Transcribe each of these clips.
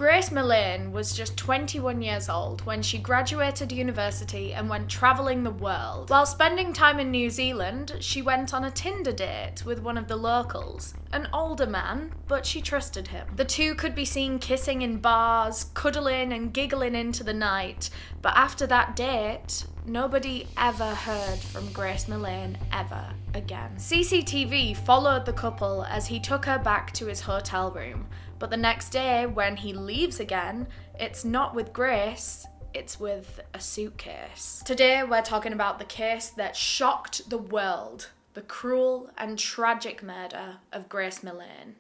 Grace Millane was just 21 years old when she graduated university and went travelling the world. While spending time in New Zealand, she went on a Tinder date with one of the locals, an older man, but she trusted him. The two could be seen kissing in bars, cuddling and giggling into the night, but after that date, nobody ever heard from Grace Millane ever again. CCTV followed the couple as he took her back to his hotel room, but the next day when he leaves again, it's not with Grace, it's with a suitcase. Today we're talking about the case that shocked the world, the cruel and tragic murder of Grace Millane.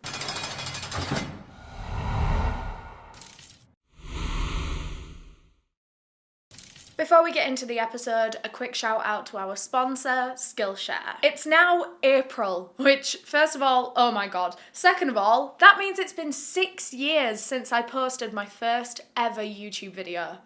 Before we get into the episode, a quick shout out to our sponsor, Skillshare. It's now April, which, first of all, oh my god. Second of all, that means it's been 6 years since I posted my first ever YouTube video.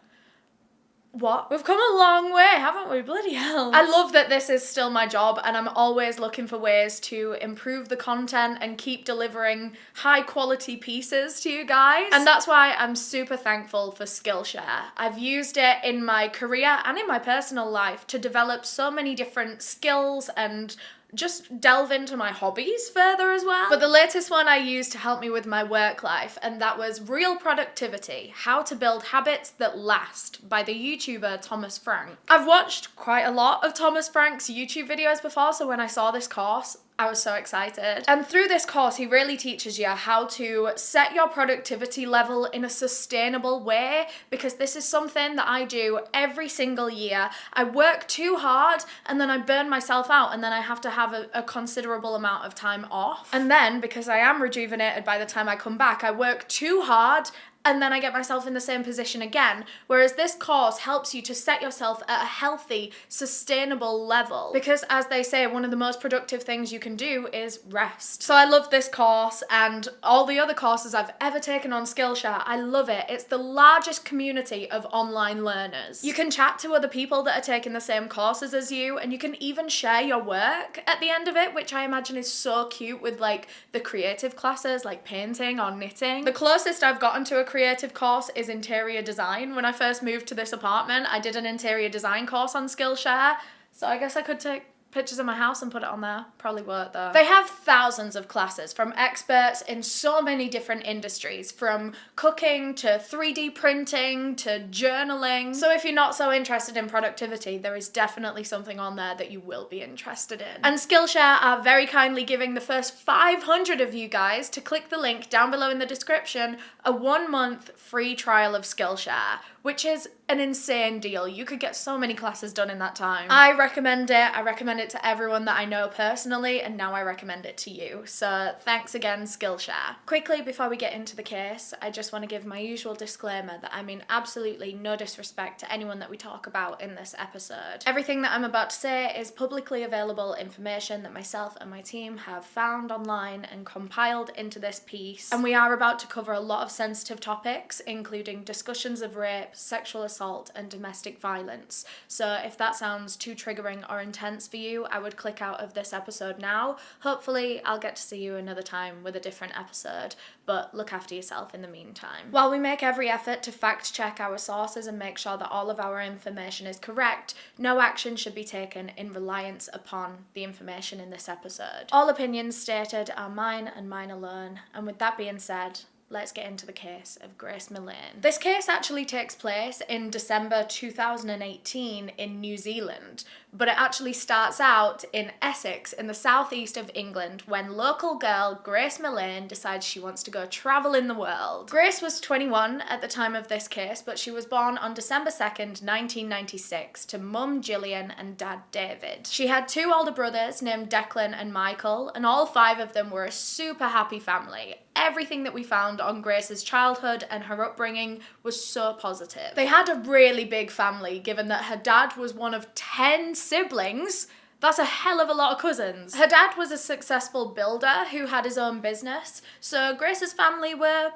What? We've come a long way, haven't we? Bloody hell. I love that this is still my job and I'm always looking for ways to improve the content and keep delivering high quality pieces to you guys. And that's why I'm super thankful for Skillshare. I've used it in my career and in my personal life to develop so many different skills and just delve into my hobbies further as well. But the latest one I used to help me with my work life, and that was Real Productivity, How to Build Habits That Last by the YouTuber Thomas Frank. I've watched quite a lot of Thomas Frank's YouTube videos before, so when I saw this course, I was so excited. And through this course, he really teaches you how to set your productivity level in a sustainable way, because this is something that I do every single year. I work too hard and then I burn myself out and then I have to have a considerable amount of time off. And then, because I am rejuvenated by the time I come back, I work too hard and then I get myself in the same position again. Whereas this course helps you to set yourself at a healthy, sustainable level. Because as they say, one of the most productive things you can do is rest. So I love this course and all the other courses I've ever taken on Skillshare. I love it. It's the largest community of online learners. You can chat to other people that are taking the same courses as you, and you can even share your work at the end of it, which I imagine is so cute with like the creative classes like painting or knitting. The closest I've gotten to a creative course is interior design. When I first moved to this apartment, I did an interior design course on Skillshare, so I guess I could take pictures of my house and put it on there. Probably won't though. They have thousands of classes from experts in so many different industries, from cooking to 3D printing to journaling. So if you're not so interested in productivity, there is definitely something on there that you will be interested in. And Skillshare are very kindly giving the first 500 of you guys to click the link down below in the description a 1-month free trial of Skillshare, which is an insane deal. You could get so many classes done in that time. I recommend it. I recommend it to everyone that I know personally, and now I recommend it to you. So thanks again, Skillshare. Quickly, before we get into the case, I just want to give my usual disclaimer that I mean absolutely no disrespect to anyone that we talk about in this episode. Everything that I'm about to say is publicly available information that myself and my team have found online and compiled into this piece. And we are about to cover a lot of sensitive topics, including discussions of rape, sexual assault and domestic violence. So if that sounds too triggering or intense for you, I would click out of this episode now. Hopefully I'll get to see you another time with a different episode, but look after yourself in the meantime. While we make every effort to fact check our sources and make sure that all of our information is correct, no action should be taken in reliance upon the information in this episode. All opinions stated are mine and mine alone, and with that being said, let's get into the case of Grace Millane. This case actually takes place in December 2018 in New Zealand, but it actually starts out in Essex in the southeast of England when local girl Grace Millane decides she wants to go travel in the world. Grace was 21 at the time of this case, but she was born on December 2nd, 1996 to mum Gillian and dad David. She had 2 older brothers named Declan and Michael, and all 5 of them were a super happy family. Everything that we found on Grace's childhood and her upbringing was so positive. They had a really big family, given that her dad was one of 10 siblings. That's a hell of a lot of cousins. Her dad was a successful builder who had his own business, so Grace's family were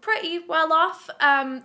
pretty well off.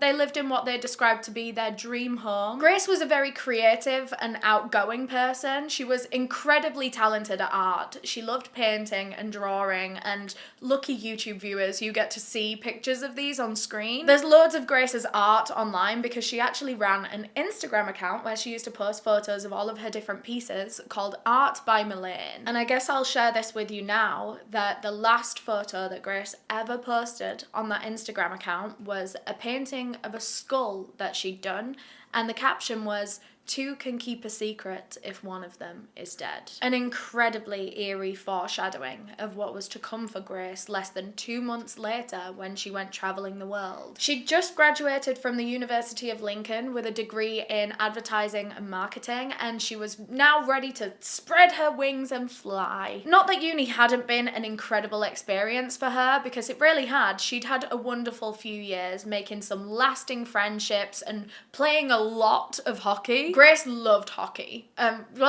They lived in what they described to be their dream home. Grace was a very creative and outgoing person. She was incredibly talented at art. She loved painting and drawing, and lucky YouTube viewers, you get to see pictures of these on screen. There's loads of Grace's art online because she actually ran an Instagram account where she used to post photos of all of her different pieces called Art by Milane. And I guess I'll share this with you now, that the last photo that Grace ever posted on that Instagram account was a painting of a skull that she'd done, and the caption was, "Two can keep a secret if one of them is dead." An incredibly eerie foreshadowing of what was to come for Grace less than 2 months later when she went travelling the world. She'd just graduated from the University of Lincoln with a degree in advertising and marketing, and she was now ready to spread her wings and fly. Not that uni hadn't been an incredible experience for her, because it really had. She'd had a wonderful few years, making some lasting friendships and playing a lot of hockey. Grace loved hockey.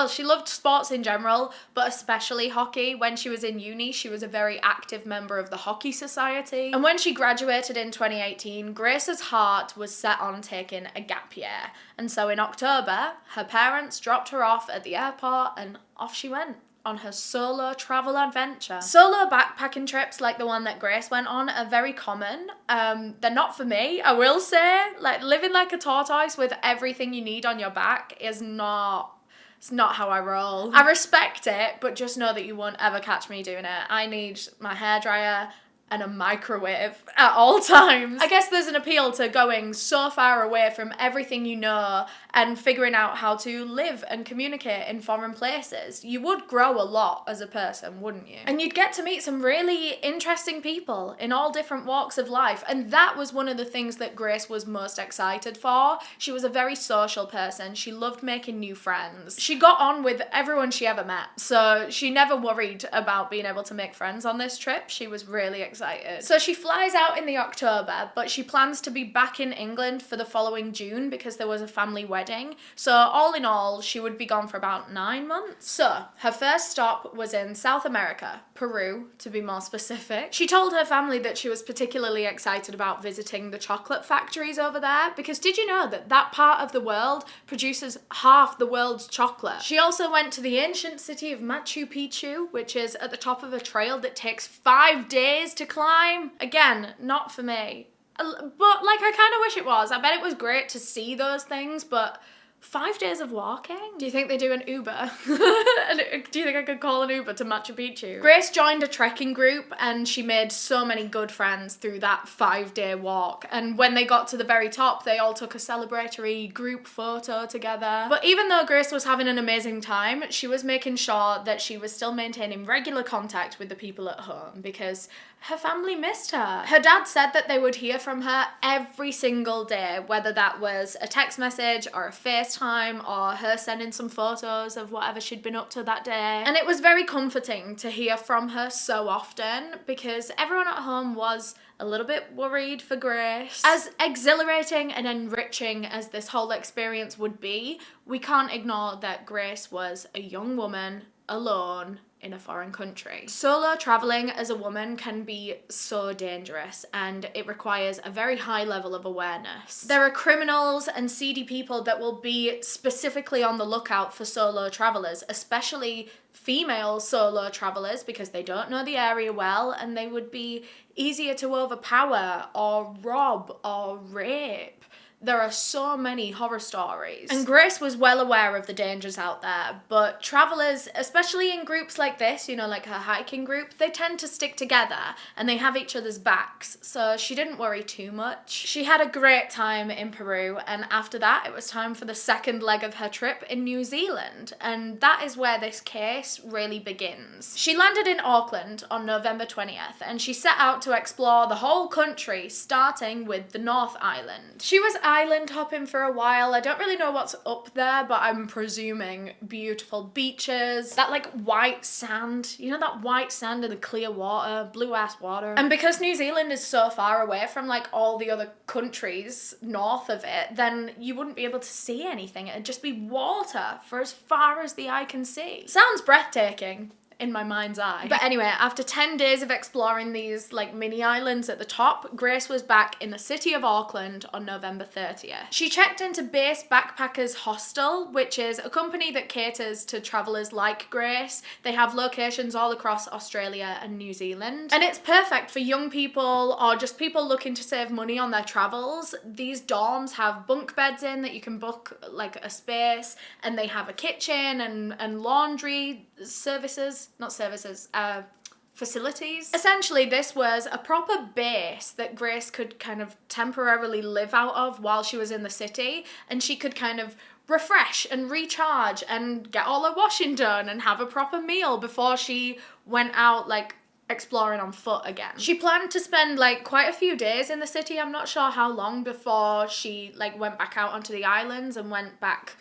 She loved sports in general, but especially hockey. When she was in uni, she was a very active member of the Hockey Society. And when she graduated in 2018, Grace's heart was set on taking a gap year. And so in October, her parents dropped her off at the airport and off she went on her solo travel adventure. Solo backpacking trips like the one that Grace went on are very common. They're not for me, I will say. Like, living like a tortoise with everything you need on your back is not... It's not how I roll. I respect it, but just know that you won't ever catch me doing it. I need my hairdryer and a microwave at all times. I guess there's an appeal to going so far away from everything you know and figuring out how to live and communicate in foreign places. You would grow a lot as a person, wouldn't you? And you'd get to meet some really interesting people in all different walks of life, and that was one of the things that Grace was most excited for. She was a very social person. She loved making new friends. She got on with everyone she ever met, so she never worried about being able to make friends on this trip. She was really excited. So she flies out in the October, but she plans to be back in England for the following June because there was a family wedding. So all in all, she would be gone for about 9 months. So her first stop was in South America, Peru, to be more specific. She told her family that she was particularly excited about visiting the chocolate factories over there, because did you know that that part of the world produces half the world's chocolate? She also went to the ancient city of Machu Picchu, which is at the top of a trail that takes 5 days to climb. Again, not for me. But like, I kind of wish it was. I bet it was great to see those things, but 5 days of walking? Do you think they do an Uber? Do you think I could call an Uber to Machu Picchu? Grace joined a trekking group and she made so many good friends through that 5-day walk. And when they got to the very top, they all took a celebratory group photo together. But even though Grace was having an amazing time, she was making sure that she was still maintaining regular contact with the people at home, because her family missed her. Her dad said that they would hear from her every single day, whether that was a text message or a FaceTime or her sending some photos of whatever she'd been up to that day. And it was very comforting to hear from her so often, because everyone at home was a little bit worried for Grace. As exhilarating and enriching as this whole experience would be, we can't ignore that Grace was a young woman alone in a foreign country. Solo traveling as a woman can be so dangerous, and it requires a very high level of awareness. There are criminals and seedy people that will be specifically on the lookout for solo travelers, especially female solo travelers, because they don't know the area well and they would be easier to overpower or rob or rape. There are so many horror stories. And Grace was well aware of the dangers out there, but travellers, especially in groups like this, you know, like her hiking group, they tend to stick together and they have each other's backs, so she didn't worry too much. She had a great time in Peru, and after that it was time for the second leg of her trip in New Zealand, and that is where this case really begins. She landed in Auckland on November 20th, and she set out to explore the whole country, starting with the North Island. She was island hopping for a while. I don't really know what's up there, but I'm presuming beautiful beaches, that like white sand, you know, that white sand and the clear water, blue ass water. And because New Zealand is so far away from like all the other countries north of it, then you wouldn't be able to see anything. It'd just be water for as far as the eye can see. Sounds breathtaking. in my mind's eye. But anyway, after 10 days of exploring these like mini islands at the top, Grace was back in the city of Auckland on November 30th. She checked into Base Backpackers Hostel, which is a company that caters to travellers like Grace. They have locations all across Australia and New Zealand. And it's perfect for young people or just people looking to save money on their travels. These dorms have bunk beds in that you can book like a space, and they have a kitchen and laundry facilities. Essentially, this was a proper base that Grace could kind of temporarily live out of while she was in the city, and she could kind of refresh and recharge and get all her washing done and have a proper meal before she went out like exploring on foot again. She planned to spend like quite a few days in the city. I'm not sure how long before she like went back out onto the islands and went back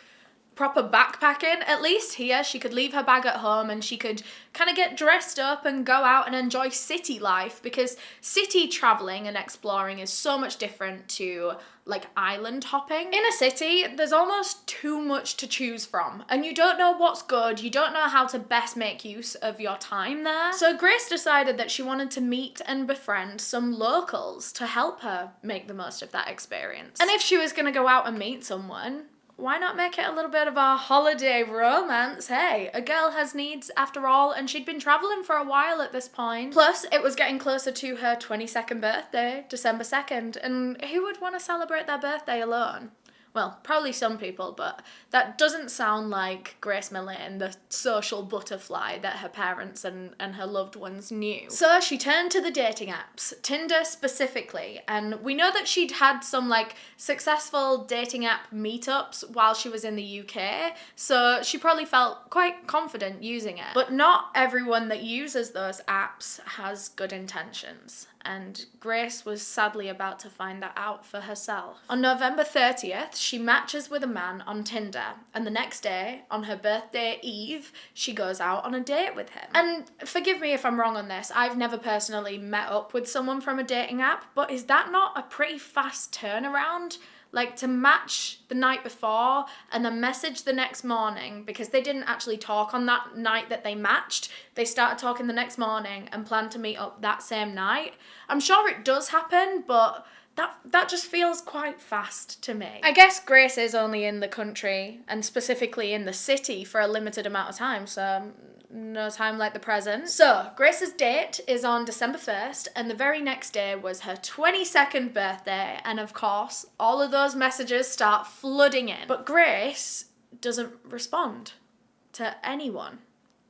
proper backpacking. At least here she could leave her bag at home and she could kind of get dressed up and go out and enjoy city life, because city traveling and exploring is so much different to like island hopping. In a city, there's almost too much to choose from, and you don't know what's good, you don't know how to best make use of your time there. So Grace decided that she wanted to meet and befriend some locals to help her make the most of that experience. And if she was gonna go out and meet someone, why not make it a little bit of a holiday romance? Hey, a girl has needs after all, and she'd been travelling for a while at this point. Plus, it was getting closer to her 22nd birthday, December 2nd, and who would want to celebrate their birthday alone? Well, probably some people, but that doesn't sound like Grace Millane, the social butterfly that her parents and her loved ones knew. So she turned to the dating apps, Tinder specifically, and we know that she'd had some like successful dating app meetups while she was in the UK, so she probably felt quite confident using it. But not everyone that uses those apps has good intentions, and Grace was sadly about to find that out for herself. On November 30th, she matches with a man on Tinder, and the next day, on her birthday eve, she goes out on a date with him. And forgive me if I'm wrong on this, I've never personally met up with someone from a dating app, but is that not a pretty fast turnaround? Like, to match the night before and then message the next morning, because they didn't actually talk on that night that they matched. They started talking the next morning and planned to meet up that same night. I'm sure it does happen, but that just feels quite fast to me. I guess Grace is only in the country, and specifically in the city, for a limited amount of time, so no time like the present. So, Grace's date is on December 1st, and the very next day was her 22nd birthday, and of course, all of those messages start flooding in. But Grace doesn't respond to anyone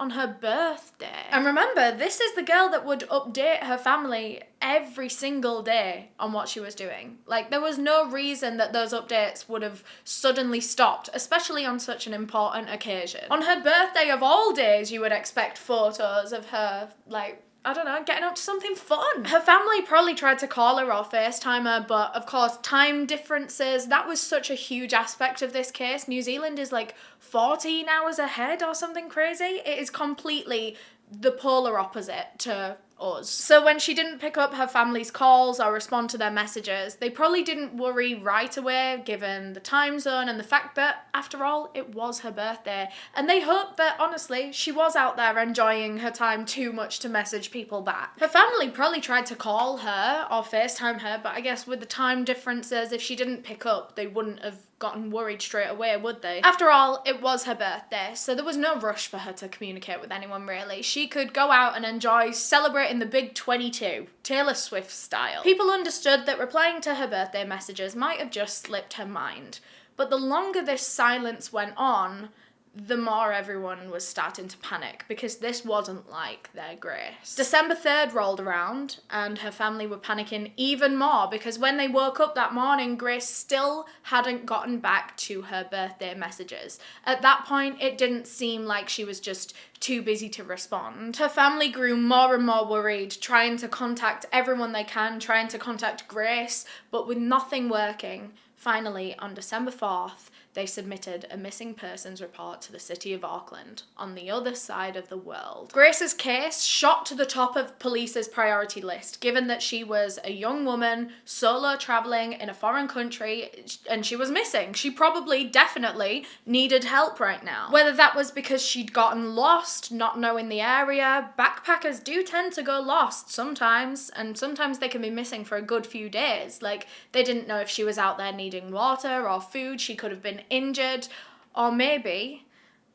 on her birthday. And remember, this is the girl that would update her family every single day on what she was doing. Like, there was no reason that those updates would have suddenly stopped, especially on such an important occasion. On her birthday of all days, you would expect photos of her, like, I don't know, getting up to something fun. Her family probably tried to call her or FaceTime her, but of course, time differences, that was such a huge aspect of this case. New Zealand is like 14 hours ahead or something crazy. It is completely the polar opposite to us. So when she didn't pick up her family's calls or respond to their messages, they probably didn't worry right away, given the time zone and the fact that, after all, it was her birthday. And they hoped that, honestly, she was out there enjoying her time too much to message people back. Her family probably tried to call her or FaceTime her, but I guess with the time differences, if she didn't pick up, they wouldn't have gotten worried straight away, would they? After all, it was her birthday, so there was no rush for her to communicate with anyone, really. She could go out and enjoy celebrating the big 22, Taylor Swift style. People understood that replying to her birthday messages might have just slipped her mind, but the longer this silence went on, the more everyone was starting to panic, because this wasn't like their Grace. December 3rd rolled around, and her family were panicking even more, because when they woke up that morning, Grace still hadn't gotten back to her birthday messages. At that point, it didn't seem like she was just too busy to respond. Her family grew more and more worried, trying to contact everyone they can, trying to contact Grace, but with nothing working. Finally, on December 4th, they submitted a missing persons report to the city of Auckland, on the other side of the world. Grace's case shot to the top of police's priority list, given that she was a young woman, solo travelling in a foreign country, and she was missing. She probably, definitely, needed help right now. Whether that was because she'd gotten lost, not knowing the area. Backpackers do tend to go lost sometimes, and sometimes they can be missing for a good few days. Like, they didn't know if she was out there needing water or food, she could have been injured, or maybe,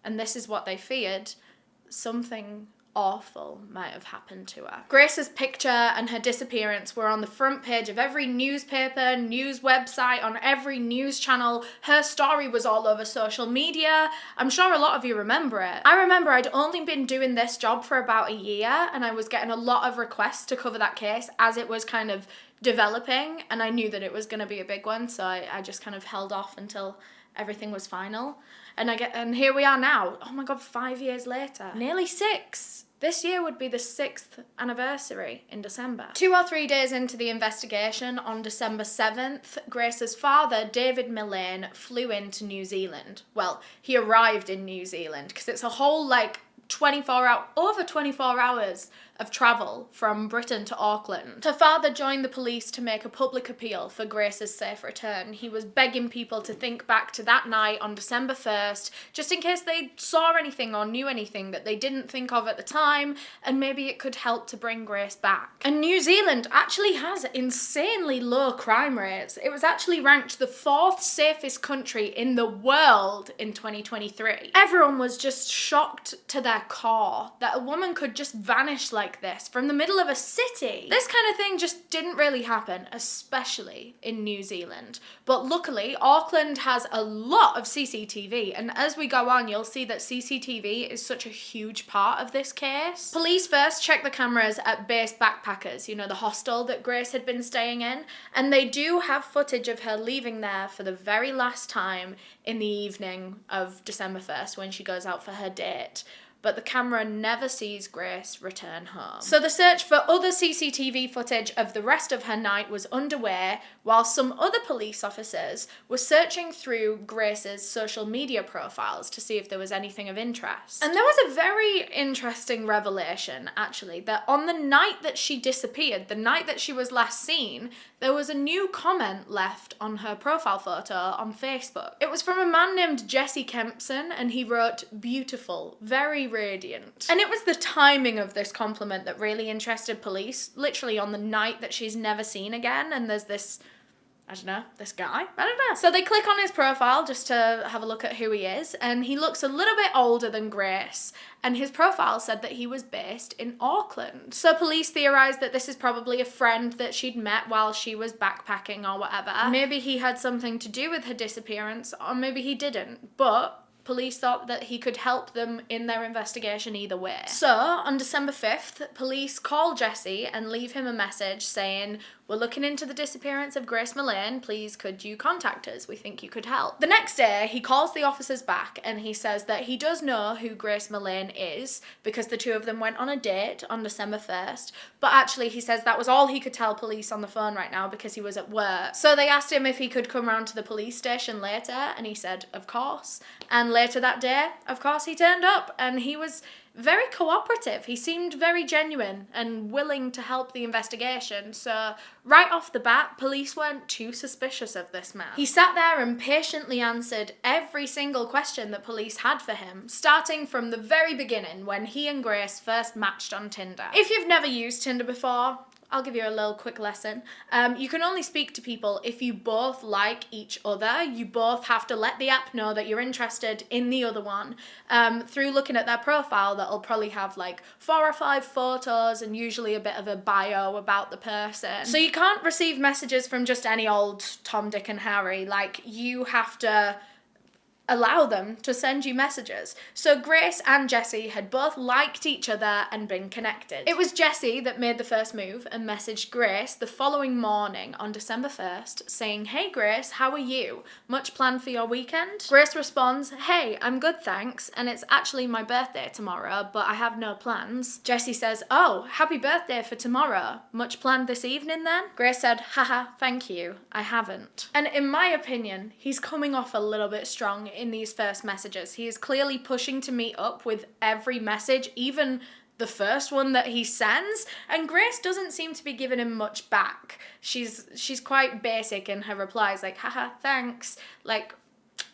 and this is what they feared, something awful might have happened to her. Grace's picture and her disappearance were on the front page of every newspaper, news website, on every news channel. Her story was all over social media. I'm sure a lot of you remember it. I remember I'd only been doing this job for about a year, and I was getting a lot of requests to cover that case as it was kind of developing, and I knew that it was going to be a big one, so I just kind of held off until everything was final. And here we are now. Oh my god, 5 years later. Nearly 6. This year would be the 6th anniversary in December. 2 or 3 days into the investigation, on December 7th, Grace's father, David Millane, flew into New Zealand. Well, he arrived in New Zealand, because it's a whole, over 24 hours of travel from Britain to Auckland. Her father joined the police to make a public appeal for Grace's safe return. He was begging people to think back to that night on December 1st, just in case they saw anything or knew anything that they didn't think of at the time, and maybe it could help to bring Grace back. And New Zealand actually has insanely low crime rates. It was actually ranked the 4th safest country in the world in 2023. Everyone was just shocked to their core that a woman could just vanish like this from the middle of a city. This kind of thing just didn't really happen, especially in New Zealand. But luckily, Auckland has a lot of CCTV, and as we go on, you'll see that CCTV is such a huge part of this case. Police first checked the cameras at Base Backpackers, you know, the hostel that Grace had been staying in, and they do have footage of her leaving there for the very last time in the evening of December 1st when she goes out for her date. But the camera never sees Grace return home. So the search for other CCTV footage of the rest of her night was underway, while some other police officers were searching through Grace's social media profiles to see if there was anything of interest. And there was a very interesting revelation, actually, that on the night that she disappeared, the night that she was last seen, there was a new comment left on her profile photo on Facebook. It was from a man named Jesse Kempson, and he wrote, "Beautiful, very radiant." And it was the timing of this compliment that really interested police, literally on the night that she's never seen again, and there's this, I don't know, this guy? I don't know. So they click on his profile just to have a look at who he is, and he looks a little bit older than Grace, and his profile said that he was based in Auckland. So police theorised that this is probably a friend that she'd met while she was backpacking or whatever. Maybe he had something to do with her disappearance, or maybe he didn't, but police thought that he could help them in their investigation either way. So, on December 5th, police call Jesse and leave him a message saying, "We're looking into the disappearance of Grace Millane. Please, could you contact us? We think you could help." The next day, he calls the officers back and he says that he does know who Grace Millane is because the two of them went on a date on December 1st, but actually he says that was all he could tell police on the phone right now because he was at work. So they asked him if he could come round to the police station later, and he said, of course. And later that day, of course, he turned up, and he was very cooperative. He seemed very genuine and willing to help the investigation, so right off the bat, police weren't too suspicious of this man. He sat there and patiently answered every single question that police had for him, starting from the very beginning when he and Grace first matched on Tinder. If you've never used Tinder before, I'll give you a little quick lesson. You can only speak to people if you both like each other. You both have to let the app know that you're interested in the other one through looking at their profile that'll probably have like 4 or 5 photos and usually a bit of a bio about the person. So you can't receive messages from just any old Tom, Dick and Harry. Like, you have to allow them to send you messages. So Grace and Jessie had both liked each other and been connected. It was Jessie that made the first move and messaged Grace the following morning on December 1st saying, "Hey Grace, how are you? Much planned for your weekend?" Grace responds, "Hey, I'm good thanks, and it's actually my birthday tomorrow, but I have no plans." Jessie says, "Oh, happy birthday for tomorrow. Much planned this evening then?" Grace said, "Haha, thank you, I haven't." And in my opinion, he's coming off a little bit strong in these first messages. He is clearly pushing to meet up with every message, even the first one that he sends, and Grace doesn't seem to be giving him much back. She's quite basic in her replies, like, "Haha, thanks." Like,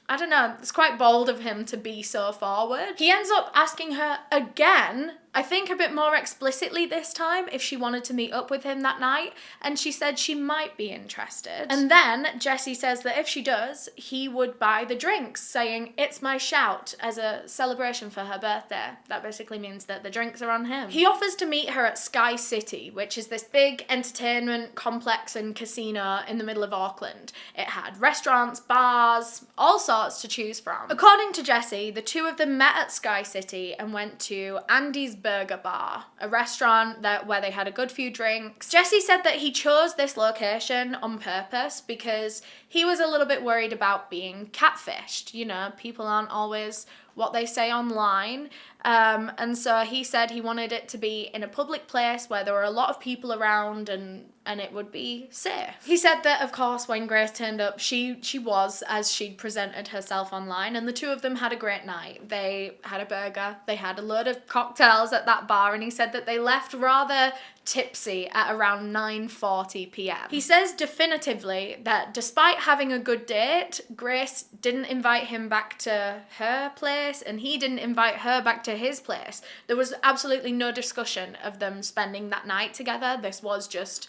I don't know, it's quite bold of him to be so forward. He ends up asking her again, I think a bit more explicitly this time, if she wanted to meet up with him that night, and she said she might be interested. And then Jessie says that if she does, he would buy the drinks, saying, "It's my shout," as a celebration for her birthday. That basically means that the drinks are on him. He offers to meet her at Sky City, which is this big entertainment complex and casino in the middle of Auckland. It had restaurants, bars, all sorts to choose from. According to Jessie, the two of them met at Sky City and went to Andy's Burger Bar, a restaurant where they had a good few drinks. Jessie said that he chose this location on purpose because he was a little bit worried about being catfished. You know, people aren't always what they say online. And so he said he wanted it to be in a public place where there were a lot of people around and it would be safe. He said that, of course, when Grace turned up, she was as she'd presented herself online, and the two of them had a great night. They had a burger, they had a load of cocktails at that bar, and he said that they left rather tipsy at around 9:40 p.m. He says definitively that despite having a good date, Grace didn't invite him back to her place and he didn't invite her back to his place. There was absolutely no discussion of them spending that night together. This was just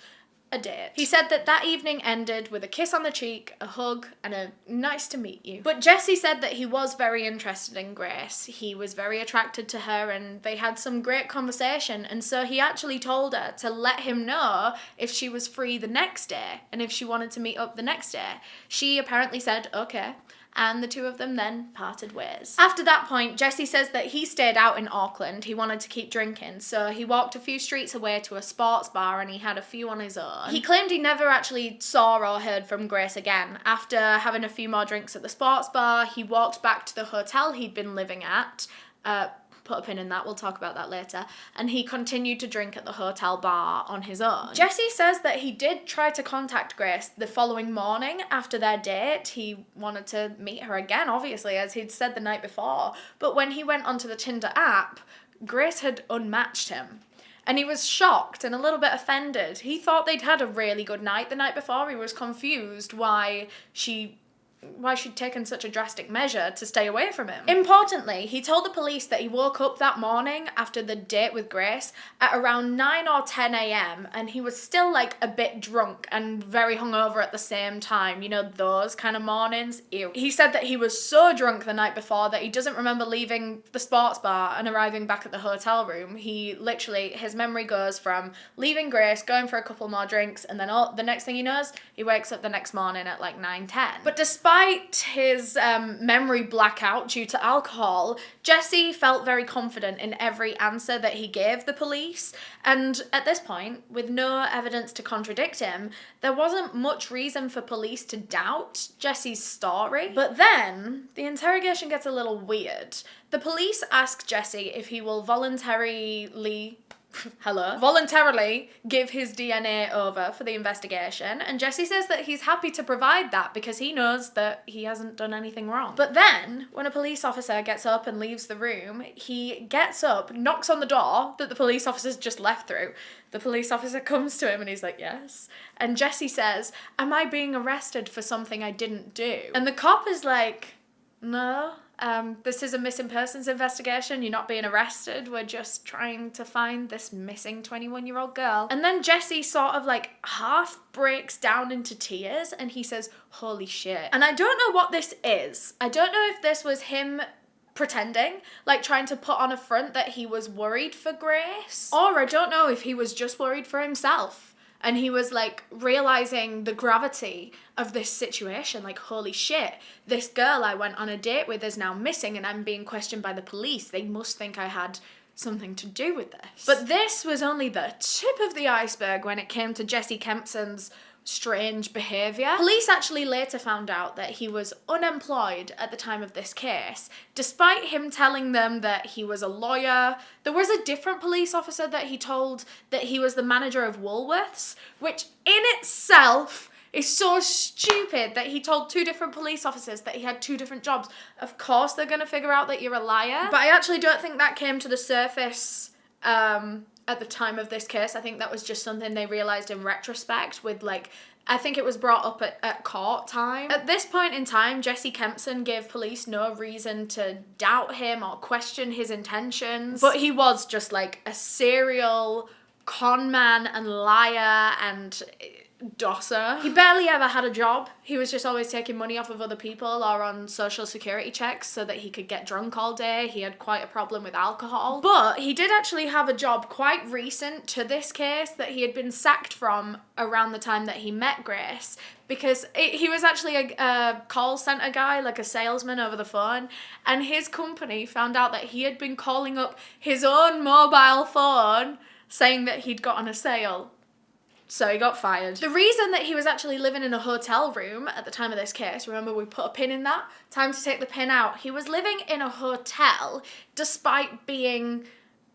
a date. He said that evening ended with a kiss on the cheek, a hug, and a nice to meet you. But Jessie said that he was very interested in Grace. He was very attracted to her and they had some great conversation, and so he actually told her to let him know if she was free the next day and if she wanted to meet up the next day. She apparently said okay, and the two of them then parted ways. After that point, Jessie says that he stayed out in Auckland. He wanted to keep drinking, so he walked a few streets away to a sports bar and he had a few on his own. He claimed he never actually saw or heard from Grace again. After having a few more drinks at the sports bar, he walked back to the hotel he'd been living at, put a pin in that, we'll talk about that later, and he continued to drink at the hotel bar on his own. Jessie says that he did try to contact Grace the following morning after their date. He wanted to meet her again, obviously, as he'd said the night before, but when he went onto the Tinder app, Grace had unmatched him. And he was shocked and a little bit offended. He thought they'd had a really good night the night before. He was confused why she'd taken such a drastic measure to stay away from him. Importantly, he told the police that he woke up that morning after the date with Grace at around 9 or 10 a.m. and he was still like a bit drunk and very hungover at the same time. You know, those kind of mornings. Ew. He said that he was so drunk the night before that he doesn't remember leaving the sports bar and arriving back at the hotel room. He literally, his memory goes from leaving Grace, going for a couple more drinks, and then the next thing he knows, he wakes up the next morning at like 9:10. But despite his memory blackout due to alcohol, Jessie felt very confident in every answer that he gave the police, and at this point, with no evidence to contradict him, there wasn't much reason for police to doubt Jessie's story. But then, the interrogation gets a little weird. The police ask Jessie if he will voluntarily give his DNA over for the investigation, and Jessie says that he's happy to provide that because he knows that he hasn't done anything wrong. But then, when a police officer gets up and leaves the room, he gets up, knocks on the door that the police officer's just left through. The police officer comes to him and he's like, yes. And Jessie says, "Am I being arrested for something I didn't do?" And the cop is like, "No. This is a missing persons investigation. You're not being arrested. We're just trying to find this missing 21-year-old girl." And then Jessie sort of like half breaks down into tears and he says, "Holy shit." And I don't know what this is. I don't know if this was him pretending, like trying to put on a front that he was worried for Grace, or I don't know if he was just worried for himself. and he was like realizing the gravity of this situation. Like, holy shit, this girl I went on a date with is now missing and I'm being questioned by the police. They must think I had something to do with this. But this was only the tip of the iceberg when it came to Jesse Kempson's strange behaviour. Police actually later found out that he was unemployed at the time of this case, despite him telling them that he was a lawyer. There was a different police officer that he told that he was the manager of Woolworths, which in itself is so stupid that he told two different police officers that he had two different jobs. Of course they're going to figure out that you're a liar. But I actually don't think that came to the surface at the time of this case. I think that was just something they realised in retrospect with I think it was brought up at court time. At this point in time, Jesse Kempson gave police no reason to doubt him or question his intentions. But he was just like a serial con man and liar and dosser. He barely ever had a job. He was just always taking money off of other people or on social security checks so that he could get drunk all day. He had quite a problem with alcohol. But he did actually have a job quite recent to this case that he had been sacked from around the time that he met Grace, because he was actually a call center guy, like a salesman over the phone, and his company found out that he had been calling up his own mobile phone saying that he'd gotten a sale. So he got fired. The reason that he was actually living in a hotel room at the time of this case, remember we put a pin in that? Time to take the pin out. He was living in a hotel despite being,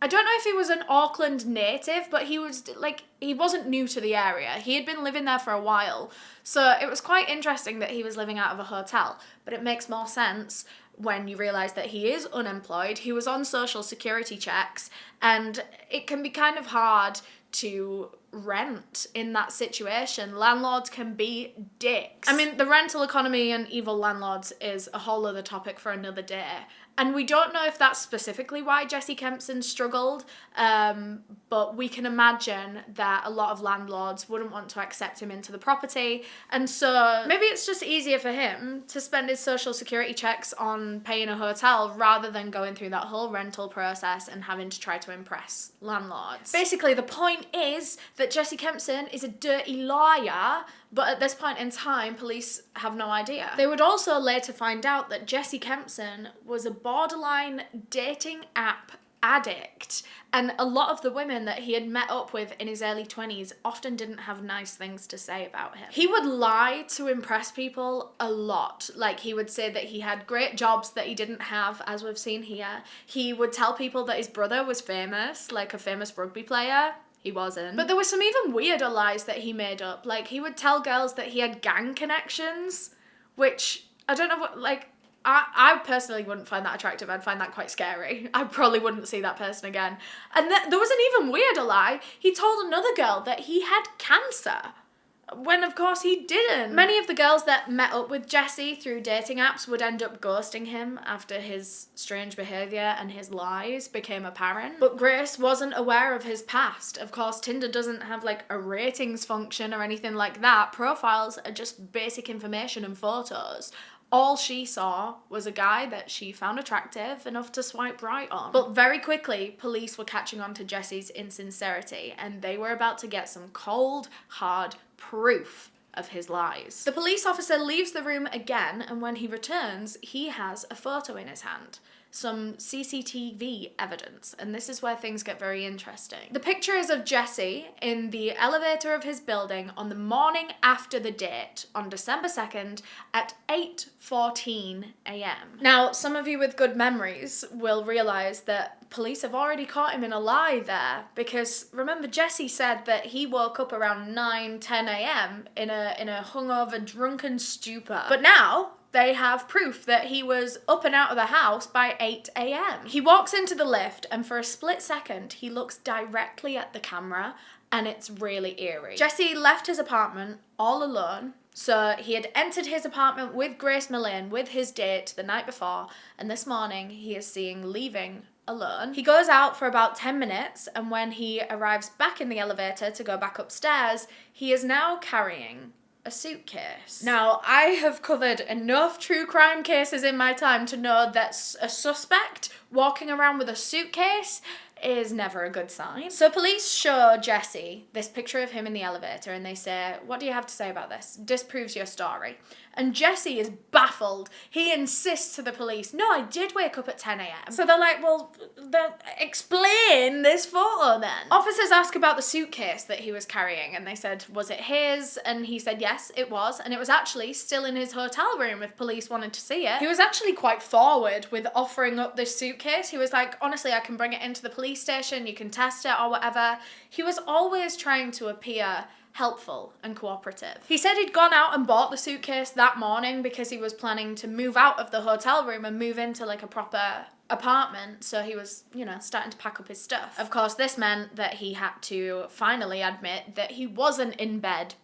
I don't know if he was an Auckland native, but he wasn't new to the area. He had been living there for a while. So it was quite interesting that he was living out of a hotel, but it makes more sense when you realise that he is unemployed. He was on social security checks, and it can be kind of hard to rent in that situation. Landlords can be dicks. I mean, the rental economy and evil landlords is a whole other topic for another day. And we don't know if that's specifically why Jesse Kempson struggled, but we can imagine that a lot of landlords wouldn't want to accept him into the property. And so maybe it's just easier for him to spend his social security checks on paying a hotel rather than going through that whole rental process and having to try to impress landlords. Basically, the point is that Jesse Kempson is a dirty liar, but at this point in time, police have no idea. They would also later find out that Jesse Kempson was a borderline dating app addict, and a lot of the women that he had met up with in his early 20s often didn't have nice things to say about him. He would lie to impress people a lot. Like, he would say that he had great jobs that he didn't have, as we've seen here. He would tell people that his brother was famous, like a famous rugby player. He wasn't. But there were some even weirder lies that he made up. Like, he would tell girls that he had gang connections, which, I don't know what, like, I personally wouldn't find that attractive. I'd find that quite scary. I probably wouldn't see that person again. And there was an even weirder lie. He told another girl that he had cancer, when of course he didn't. Many of the girls that met up with Jesse through dating apps would end up ghosting him after his strange behaviour and his lies became apparent. But Grace wasn't aware of his past. Of course, Tinder doesn't have like a ratings function or anything like that. Profiles are just basic information and photos. All she saw was a guy that she found attractive enough to swipe right on. But very quickly, police were catching on to Jesse's insincerity, and they were about to get some cold, hard proof of his lies. The police officer leaves the room again, and when he returns, he has a photo in his hand. Some CCTV evidence, and this is where things get very interesting. The picture is of Jesse in the elevator of his building on the morning after the date on December 2nd at 8:14 a.m. Now, some of you with good memories will realise that police have already caught him in a lie there, because remember, Jesse said that he woke up around 9-10 a.m. in a hungover, drunken stupor. But now they have proof that he was up and out of the house by 8 a.m. He walks into the lift, and for a split second, he looks directly at the camera, and it's really eerie. Jesse left his apartment all alone. So he had entered his apartment with Grace Millane, with his date the night before, and this morning he is seen leaving alone. He goes out for about 10 minutes, and when he arrives back in the elevator to go back upstairs, he is now carrying a suitcase. Now, I have covered enough true crime cases in my time to know that a suspect walking around with a suitcase is never a good sign. So police show Jesse this picture of him in the elevator and they say, what do you have to say about this? Disproves your story. And Jesse is baffled. He insists to the police, no, I did wake up at 10 a.m. So they're like, well, explain this photo then. Officers ask about the suitcase that he was carrying and they said, was it his? And he said, yes, it was. And it was actually still in his hotel room if police wanted to see it. He was actually quite forward with offering up this suitcase. He was like, honestly, I can bring it into the police station, you can test it or whatever. He was always trying to appear helpful and cooperative. He said he'd gone out and bought the suitcase that morning because he was planning to move out of the hotel room and move into like a proper apartment, so he was, starting to pack up his stuff. Of course, this meant that he had to finally admit that he wasn't in bed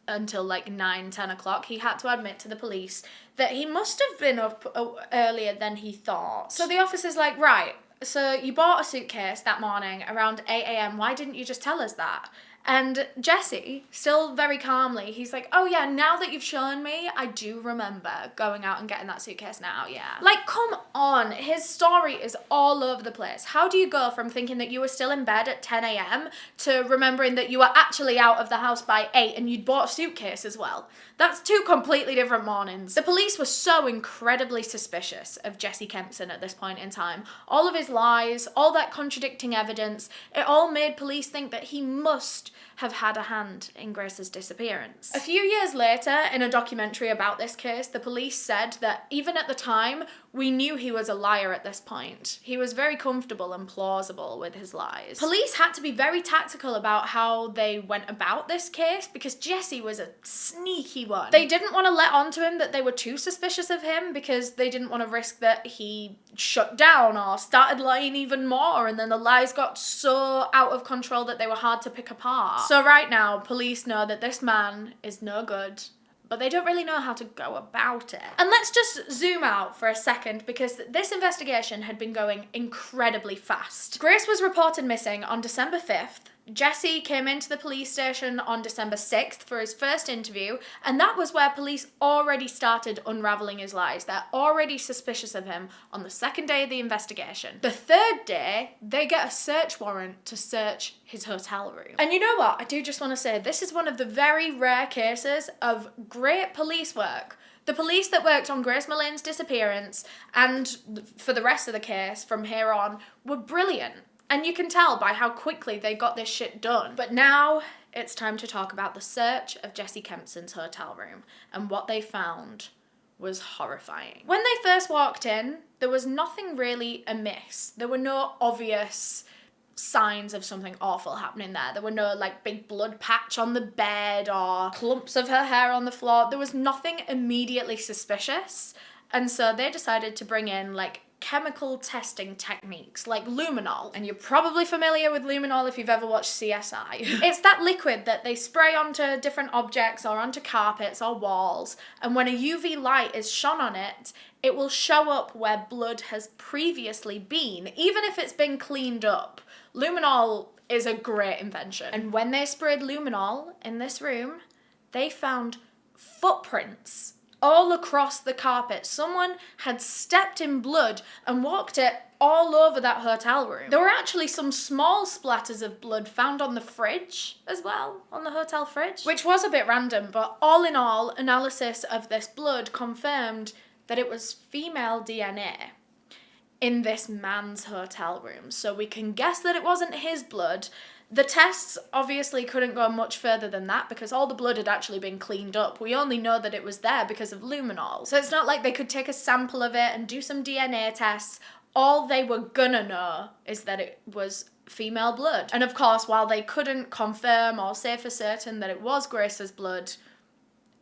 until like 9-10 o'clock. He had to admit to the police that he must have been up earlier than he thought. So the officer's like, right, so you bought a suitcase that morning around 8 a.m. Why didn't you just tell us that? And Jesse, still very calmly, he's like, oh yeah, now that you've shown me, I do remember going out and getting that suitcase now, yeah. Like, come on, his story is all over the place. How do you go from thinking that you were still in bed at 10 a.m. to remembering that you were actually out of the house by 8 and you'd bought a suitcase as well? That's two completely different mornings. The police were so incredibly suspicious of Jesse Kempson at this point in time. All of his lies, all that contradicting evidence, it all made police think that he must have had a hand in Grace's disappearance. A few years later, in a documentary about this case, the police said that even at the time, we knew he was a liar at this point. He was very comfortable and plausible with his lies. Police had to be very tactical about how they went about this case because Jesse was a sneaky one. They didn't want to let on to him that they were too suspicious of him because they didn't want to risk that he shut down or started lying even more and then the lies got so out of control that they were hard to pick apart. So right now, police know that this man is no good, but they don't really know how to go about it. And let's just zoom out for a second because this investigation had been going incredibly fast. Grace was reported missing on December 5th. Jesse came into the police station on December 6th for his first interview, and that was where police already started unravelling his lies. They're already suspicious of him on the second day of the investigation. The third day, they get a search warrant to search his hotel room. And you know what? I do just want to say, this is one of the very rare cases of great police work. The police that worked on Grace Millene's disappearance and for the rest of the case from here on were brilliant. And you can tell by how quickly they got this shit done. But now it's time to talk about the search of Jesse Kempson's hotel room. And what they found was horrifying. When they first walked in, there was nothing really amiss. There were no obvious signs of something awful happening there. There were no like big blood patch on the bed or clumps of her hair on the floor. There was nothing immediately suspicious. And so they decided to bring in like chemical testing techniques like luminol, and you're probably familiar with luminol if you've ever watched CSI. It's that liquid that they spray onto different objects or onto carpets or walls, and when a UV light is shone on it, it will show up where blood has previously been, even if it's been cleaned up. Luminol is a great invention. And when they sprayed luminol in this room, they found footprints all across the carpet. Someone had stepped in blood and walked it all over that hotel room. There were actually some small splatters of blood found on the fridge as well, on the hotel fridge, which was a bit random, but all in all, analysis of this blood confirmed that it was female DNA in this man's hotel room. So we can guess that it wasn't his blood. The tests obviously couldn't go much further than that because all the blood had actually been cleaned up. We only know that it was there because of luminol. So it's not like they could take a sample of it and do some DNA tests. All they were gonna know is that it was female blood. And of course, while they couldn't confirm or say for certain that it was Grace's blood,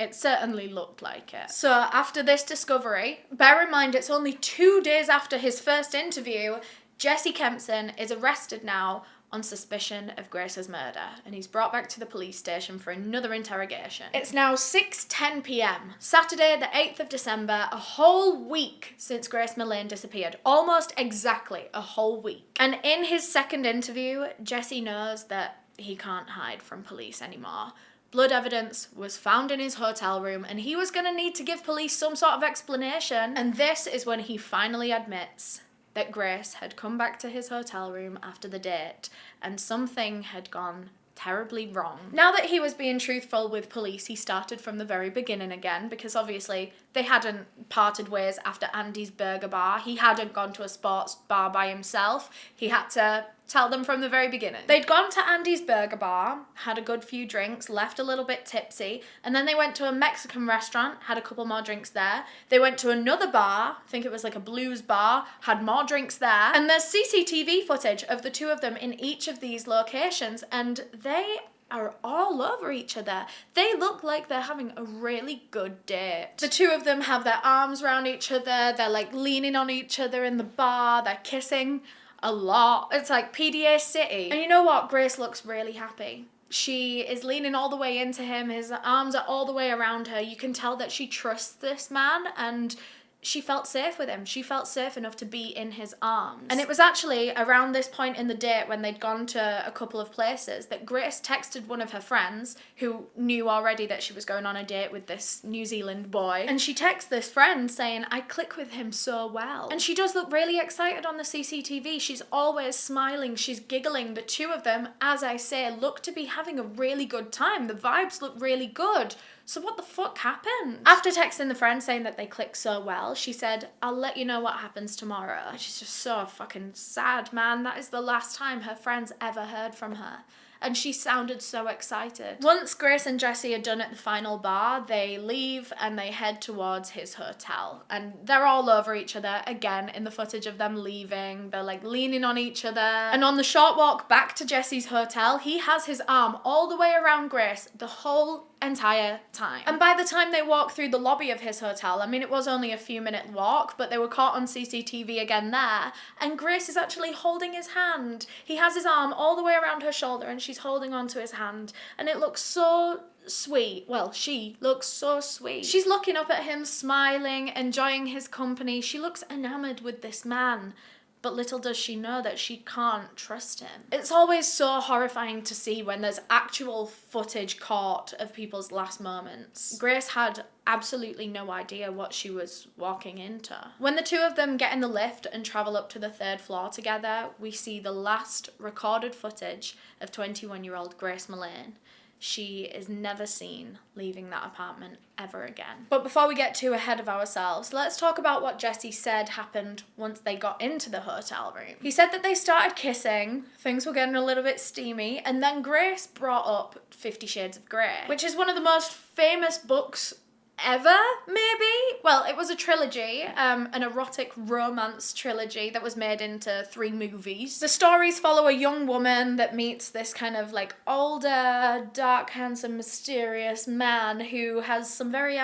it certainly looked like it. So after this discovery, bear in mind it's only 2 days after his first interview, Jesse Kempson is arrested now on suspicion of Grace's murder, and he's brought back to the police station for another interrogation. It's now 6:10 p.m, Saturday the 8th of December, a whole week since Grace Millene disappeared. Almost exactly a whole week. And in his second interview, Jesse knows that he can't hide from police anymore. Blood evidence was found in his hotel room, and he was going to need to give police some sort of explanation. And this is when he finally admits that Grace had come back to his hotel room after the date and something had gone terribly wrong. Now that he was being truthful with police, he started from the very beginning again, because obviously they hadn't parted ways after Andy's Burger Bar. He hadn't gone to a sports bar by himself. He had to tell them from the very beginning. They'd gone to Andy's Burger Bar, had a good few drinks, left a little bit tipsy, and then they went to a Mexican restaurant, had a couple more drinks there. They went to another bar, I think it was like a blues bar, had more drinks there. And there's CCTV footage of the two of them in each of these locations, and they are all over each other. They look like they're having a really good date. The two of them have their arms around each other, they're like leaning on each other in the bar, they're kissing a lot. It's like PDA City. And you know what? Grace looks really happy. She is leaning all the way into him. His arms are all the way around her. You can tell that she trusts this man and she felt safe with him. She felt safe enough to be in his arms. And it was actually around this point in the date, when they'd gone to a couple of places, that Grace texted one of her friends who knew already that she was going on a date with this New Zealand boy. And she texts this friend saying, I click with him so well. And she does look really excited on the CCTV. She's always smiling. She's giggling. The two of them, as I say, look to be having a really good time. The vibes look really good. So what the fuck happened? After texting the friend saying that they clicked so well, she said, I'll let you know what happens tomorrow. Which is just so fucking sad, man. That is the last time her friends ever heard from her. And she sounded so excited. Once Grace and Jesse are done at the final bar, they leave and they head towards his hotel. And they're all over each other, again, in the footage of them leaving. They're like leaning on each other. And on the short walk back to Jesse's hotel, he has his arm all the way around Grace the whole entire time. And by the time they walk through the lobby of his hotel, I mean, it was only a few minute walk, but they were caught on CCTV again there, and Grace is actually holding his hand. He has his arm all the way around her shoulder and she's holding onto his hand, and it looks so sweet. Well, she looks so sweet. She's looking up at him, smiling, enjoying his company. She looks enamored with this man. But little does she know that she can't trust him. It's always so horrifying to see when there's actual footage caught of people's last moments. Grace had absolutely no idea what she was walking into. When the two of them get in the lift and travel up to the 3rd floor together, we see the last recorded footage of 21-year-old Grace Mullane. She is never seen leaving that apartment ever again. But before we get too ahead of ourselves, let's talk about what Jesse said happened once they got into the hotel room. He said that they started kissing, things were getting a little bit steamy, and then Grace brought up 50 Shades of Grey, which is one of the most famous books ever, maybe? Well, it was a trilogy, an erotic romance trilogy that was made into 3 movies. The stories follow a young woman that meets this kind of like older, dark, handsome, mysterious man who has some very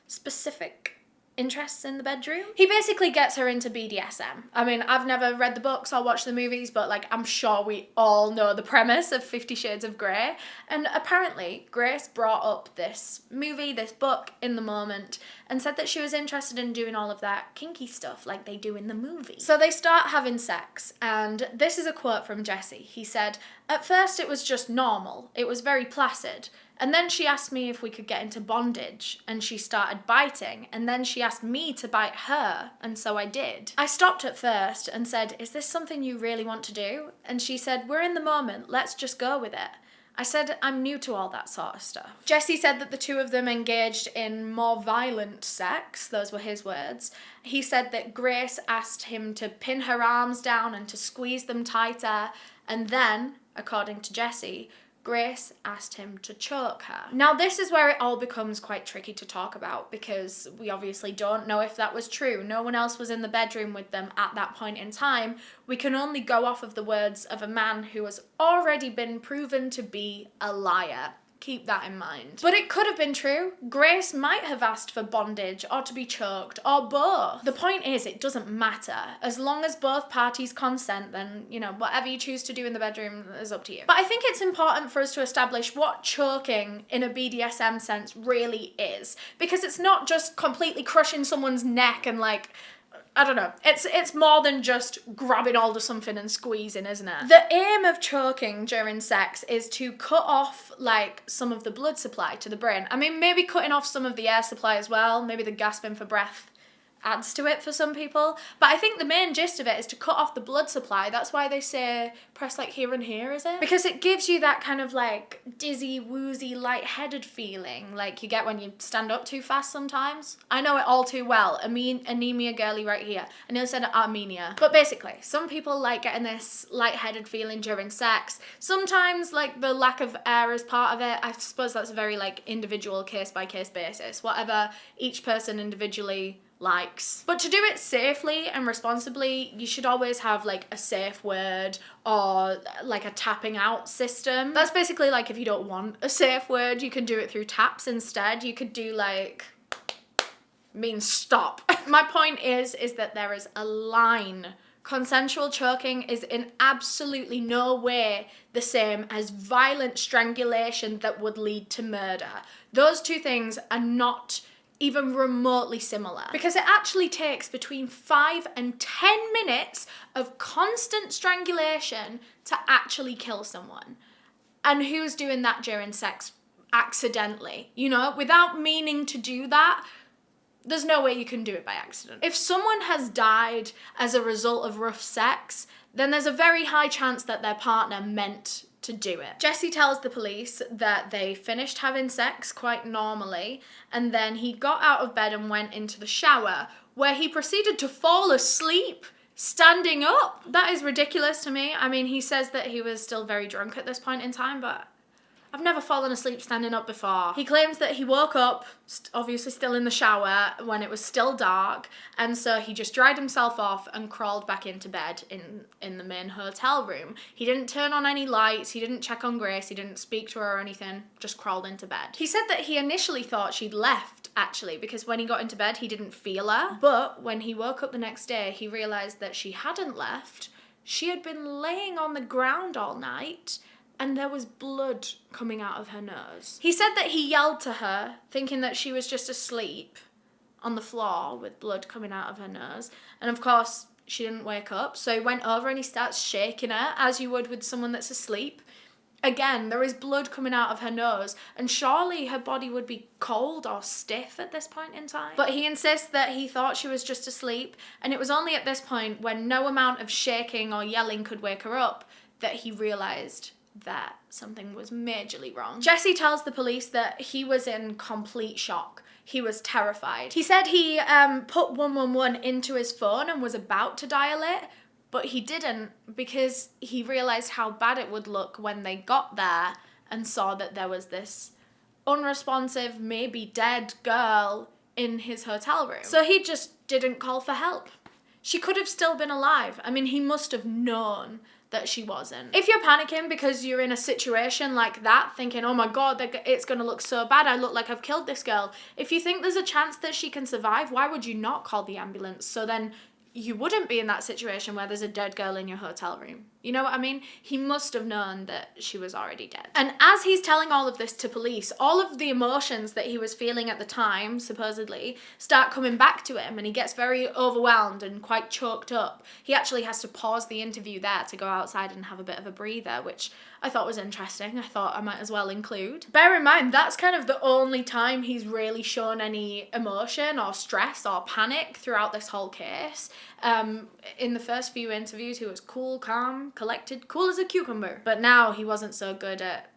specific interests in the bedroom. He basically gets her into BDSM. I mean, I've never read the books or watched the movies, but like, I'm sure we all know the premise of 50 Shades of Grey. And apparently, Grace brought up this movie, this book in the moment, and said that she was interested in doing all of that kinky stuff like they do in the movie. So they start having sex, and this is a quote from Jesse. He said, "At first it was just normal. It was very placid. And then she asked me if we could get into bondage, and she started biting, and then she asked me to bite her, and so I did. I stopped at first and said, is this something you really want to do? And she said, we're in the moment, let's just go with it. I said, I'm new to all that sort of stuff." Jesse said that the two of them engaged in more violent sex, those were his words. He said that Grace asked him to pin her arms down and to squeeze them tighter, and then, according to Jesse, Grace asked him to choke her. Now, this is where it all becomes quite tricky to talk about, because we obviously don't know if that was true. No one else was in the bedroom with them at that point in time. We can only go off of the words of a man who has already been proven to be a liar. Keep that in mind. But it could have been true. Grace might have asked for bondage or to be choked or both. The point is, it doesn't matter. As long as both parties consent, then, you know, whatever you choose to do in the bedroom is up to you. But I think it's important for us to establish what choking in a BDSM sense really is. Because it's not just completely crushing someone's neck and like, I don't know. It's more than just grabbing hold of something and squeezing, isn't it? The aim of choking during sex is to cut off, like, some of the blood supply to the brain. I mean, maybe cutting off some of the air supply as well, maybe the gasping for breath adds to it for some people. But I think the main gist of it is to cut off the blood supply. That's why they say press like here and here, is it? Because it gives you that kind of like dizzy, woozy, lightheaded feeling like you get when you stand up too fast sometimes. I know it all too well. Anemia girly right here. I nearly said Armenia. But basically, some people like getting this lightheaded feeling during sex. Sometimes like the lack of air is part of it. I suppose that's a very like individual case by case basis. Whatever each person individually likes. But to do it safely and responsibly, you should always have like a safe word or like a tapping out system. That's basically like if you don't want a safe word, you can do it through taps instead. You could do like means stop. My point is that there is a line. Consensual choking is in absolutely no way the same as violent strangulation that would lead to murder. Those two things are not even remotely similar, because it actually takes between 5 and 10 minutes of constant strangulation to actually kill someone. And who's doing that during sex accidentally? You know, without meaning to do that, there's no way you can do it by accident. If someone has died as a result of rough sex, then there's a very high chance that their partner meant to do it. Jesse tells the police that they finished having sex quite normally, and then he got out of bed and went into the shower, where he proceeded to fall asleep standing up. That is ridiculous to me. I mean, he says that he was still very drunk at this point in time, but I've never fallen asleep standing up before. He claims that he woke up, obviously still in the shower, when it was still dark, and so he just dried himself off and crawled back into bed in the main hotel room. He didn't turn on any lights, he didn't check on Grace, he didn't speak to her or anything, just crawled into bed. He said that he initially thought she'd left, actually, because when he got into bed, he didn't feel her. But when he woke up the next day, he realised that she hadn't left. She had been laying on the ground all night, and there was blood coming out of her nose. He said that he yelled to her, thinking that she was just asleep on the floor with blood coming out of her nose. And of course, she didn't wake up. So he went over and he starts shaking her, as you would with someone that's asleep. Again, there is blood coming out of her nose, and surely her body would be cold or stiff at this point in time. But he insists that he thought she was just asleep, and it was only at this point, when no amount of shaking or yelling could wake her up, that he realised that something was majorly wrong. Jesse tells the police that he was in complete shock. He was terrified. He said he put 111 into his phone and was about to dial it, but he didn't, because he realised how bad it would look when they got there and saw that there was this unresponsive, maybe dead girl in his hotel room. So he just didn't call for help. She could have still been alive. I mean, he must have known that she wasn't. If you're panicking because you're in a situation like that, thinking, oh my God, it's gonna look so bad, I look like I've killed this girl. If you think there's a chance that she can survive, why would you not call the ambulance? So then you wouldn't be in that situation where there's a dead girl in your hotel room. You know what I mean? He must have known that she was already dead. And as he's telling all of this to police, all of the emotions that he was feeling at the time, supposedly, start coming back to him, and he gets very overwhelmed and quite choked up. He actually has to pause the interview there to go outside and have a bit of a breather, which I thought was interesting. I thought I might as well include. Bear in mind, that's kind of the only time he's really shown any emotion or stress or panic throughout this whole case. In the first few interviews, he was cool, calm, collected, cool as a cucumber. But now he wasn't so good at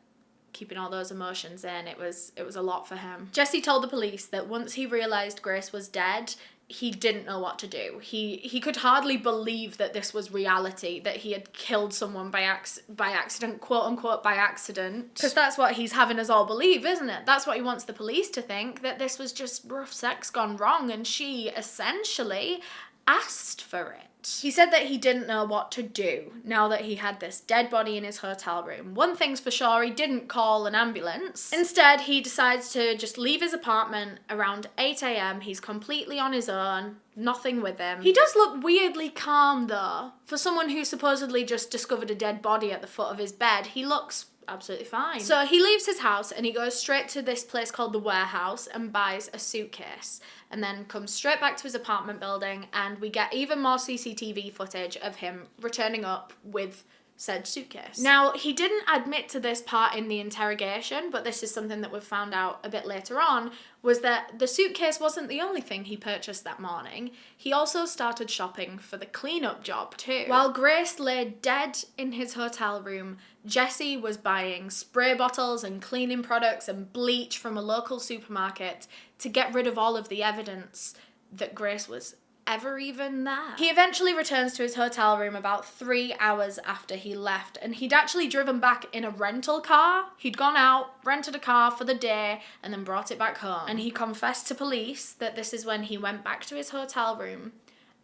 keeping all those emotions in. It was a lot for him. Jesse told the police that once he realised Grace was dead, he didn't know what to do. He could hardly believe that this was reality, that he had killed someone by accident, quote unquote by accident. Because that's what he's having us all believe, isn't it? That's what he wants the police to think, that this was just rough sex gone wrong, and she essentially asked for it. He said that he didn't know what to do now that he had this dead body in his hotel room. One thing's for sure, he didn't call an ambulance. Instead, he decides to just leave his apartment around 8 a.m. He's completely on his own, nothing with him. He does look weirdly calm though. For someone who supposedly just discovered a dead body at the foot of his bed, he looks absolutely fine. So he leaves his house and he goes straight to this place called the Warehouse and buys a suitcase, and then comes straight back to his apartment building, and we get even more CCTV footage of him returning up with said suitcase. Now, he didn't admit to this part in the interrogation, but this is something that we've found out a bit later on, was that the suitcase wasn't the only thing he purchased that morning. He also started shopping for the cleanup job too. While Grace lay dead in his hotel room, Jesse was buying spray bottles and cleaning products and bleach from a local supermarket to get rid of all of the evidence that Grace was ever even there. He eventually returns to his hotel room about 3 hours after he left, and he'd actually driven back in a rental car. He'd gone out, rented a car for the day, and then brought it back home. And he confessed to police that this is when he went back to his hotel room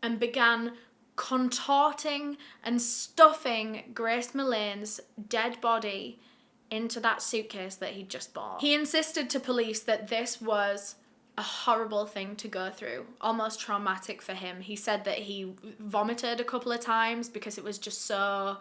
and began contorting and stuffing Grace Millane's dead body into that suitcase that he'd just bought. He insisted to police that this was a horrible thing to go through, almost traumatic for him. He said that he vomited a couple of times because it was just so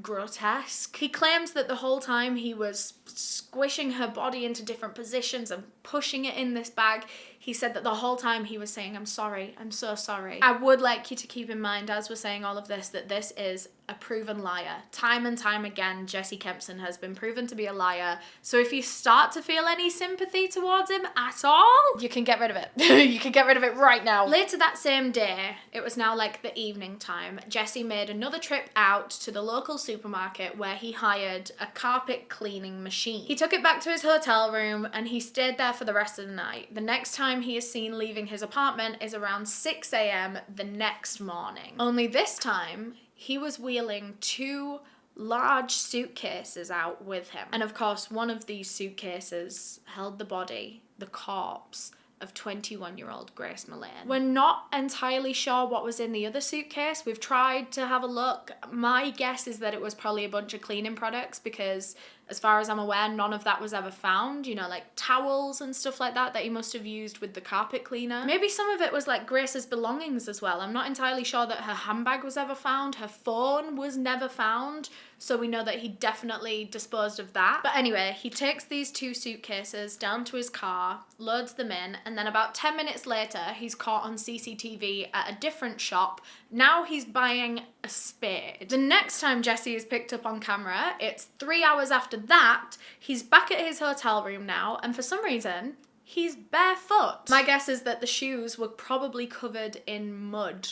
grotesque. He claims that the whole time he was squishing her body into different positions and pushing it in this bag, he said that the whole time he was saying, "I'm sorry, I'm so sorry." I would like you to keep in mind, as we're saying all of this, that this is a proven liar. Time and time again, Jesse Kempson has been proven to be a liar. So if you start to feel any sympathy towards him at all, you can get rid of it. You can get rid of it right now. Later that same day, it was now like the evening time, Jesse made another trip out to the local supermarket where he hired a carpet cleaning machine. He took it back to his hotel room and he stayed there for the rest of the night. The next time he is seen leaving his apartment is around 6 a.m. the next morning. Only this time, he was wheeling 2 large suitcases out with him. And of course, one of these suitcases held the body, the corpse, of 21-year-old Grace Millane. We're not entirely sure what was in the other suitcase. We've tried to have a look. My guess is that it was probably a bunch of cleaning products because, as far as I'm aware, none of that was ever found. You know, like towels and stuff like that he must have used with the carpet cleaner. Maybe some of it was like Grace's belongings as well. I'm not entirely sure that her handbag was ever found. Her phone was never found. So we know that he definitely disposed of that. But anyway, he takes these 2 suitcases down to his car, loads them in, and then about 10 minutes later, he's caught on CCTV at a different shop. Now he's buying a spade. The next time Jesse is picked up on camera, it's 3 hours after that. He's back at his hotel room now, and for some reason, he's barefoot. My guess is that the shoes were probably covered in mud.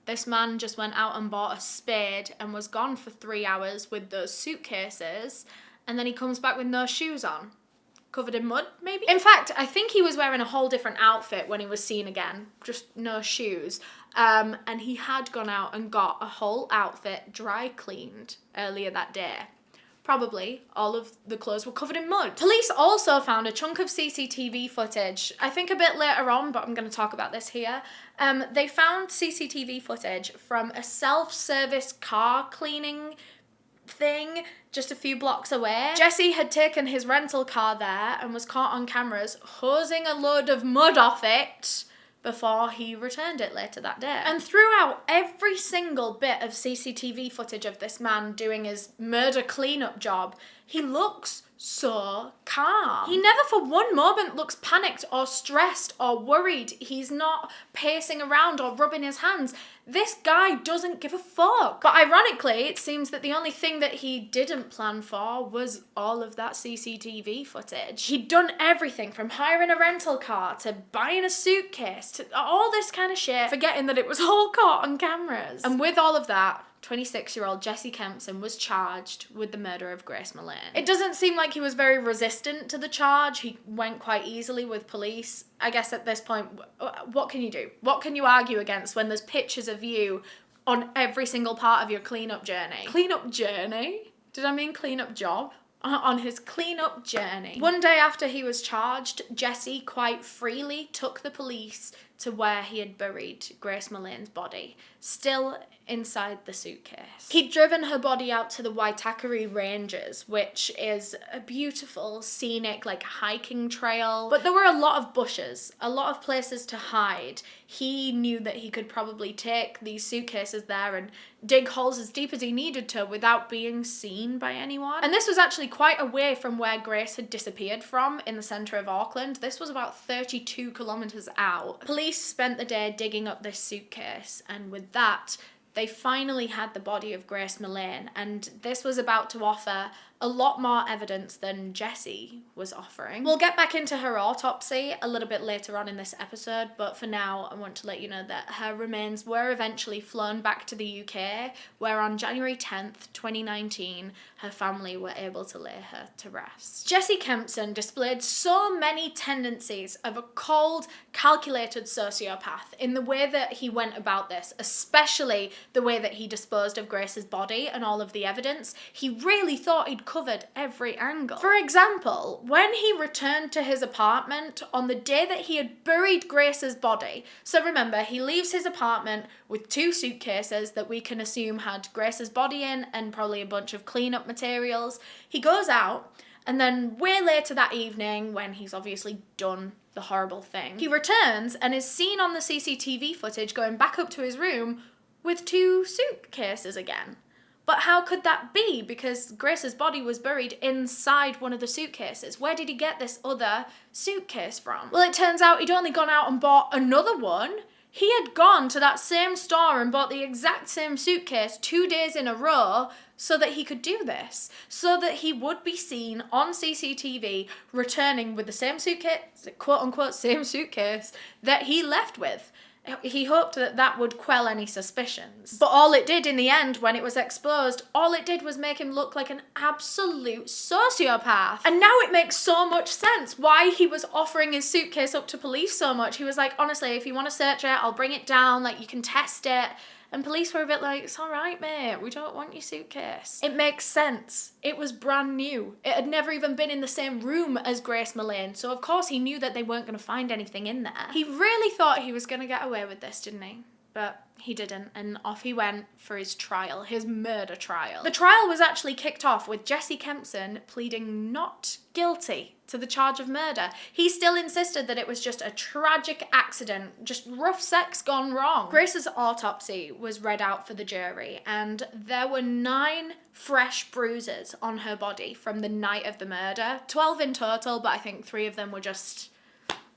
This man just went out and bought a spade and was gone for 3 hours with those suitcases, and then he comes back with no shoes on. Covered in mud, maybe? In fact, I think he was wearing a whole different outfit when he was seen again, just no shoes. And he had gone out and got a whole outfit dry cleaned earlier that day. Probably all of the clothes were covered in mud. Police also found a chunk of CCTV footage, I think a bit later on, but I'm going to talk about this here. They found CCTV footage from a self-service car cleaning thing just a few blocks away. Jesse had taken his rental car there and was caught on cameras hosing a load of mud off it before he returned it later that day. And throughout every single bit of CCTV footage of this man doing his murder cleanup job, he looks so calm. He never for one moment looks panicked or stressed or worried. He's not pacing around or rubbing his hands. This guy doesn't give a fuck. But ironically, it seems that the only thing that he didn't plan for was all of that CCTV footage. He'd done everything from hiring a rental car to buying a suitcase to all this kind of shit, forgetting that it was all caught on cameras. And with all of that, 26-year-old Jesse Kempson was charged with the murder of Grace Millane. It doesn't seem like he was very resistant to the charge. He went quite easily with police. I guess at this point, what can you do? What can you argue against when there's pictures of you on every single part of your cleanup journey? Cleanup journey? Did I mean cleanup job? On his cleanup journey. One day after he was charged, Jesse quite freely took the police to where he had buried Grace Millane's body, still inside the suitcase. He'd driven her body out to the Waitakere Ranges, which is a beautiful, scenic, like hiking trail, but there were a lot of bushes, a lot of places to hide. He knew that he could probably take these suitcases there and dig holes as deep as he needed to without being seen by anyone. And this was actually quite away from where Grace had disappeared from in the centre of Auckland. This was about 32 kilometres out. Police spent the day digging up this suitcase, and with that, they finally had the body of Grace Millane, and this was about to offer a lot more evidence than Jessie was offering. We'll get back into her autopsy a little bit later on in this episode, but for now I want to let you know that her remains were eventually flown back to the UK, where on January 10th, 2019, her family were able to lay her to rest. Jesse Kempson displayed so many tendencies of a cold, calculated sociopath in the way that he went about this, especially the way that he disposed of Grace's body and all of the evidence. He really thought he'd covered every angle. For example, when he returned to his apartment on the day that he had buried Grace's body, so remember, he leaves his apartment with 2 suitcases that we can assume had Grace's body in and probably a bunch of cleanup materials. He goes out, and then way later that evening, when he's obviously done the horrible thing, he returns and is seen on the CCTV footage going back up to his room with 2 suitcases again. But how could that be? Because Grace's body was buried inside one of the suitcases. Where did he get this other suitcase from? Well, it turns out he'd only gone out and bought another one. He had gone to that same store and bought the exact same suitcase 2 days in a row so that he could do this. So that he would be seen on CCTV returning with the same suitcase, quote unquote, same suitcase that he left with. He hoped that that would quell any suspicions. But all it did in the end, when it was exposed, all it did was make him look like an absolute sociopath. And now it makes so much sense why he was offering his suitcase up to police so much. He was like, honestly, if you want to search it, I'll bring it down, like you can test it. And police were a bit like, it's all right, mate, we don't want your suitcase. It makes sense. It was brand new. It had never even been in the same room as Grace Millane, so of course he knew that they weren't going to find anything in there. He really thought he was going to get away with this, didn't he? But he didn't, and off he went for his trial, his murder trial. The trial was actually kicked off with Jesse Kempson pleading not guilty to the charge of murder. He still insisted that it was just a tragic accident, just rough sex gone wrong. Grace's autopsy was read out for the jury, and there were 9 fresh bruises on her body from the night of the murder. 12 in total, but I think 3 of them were just,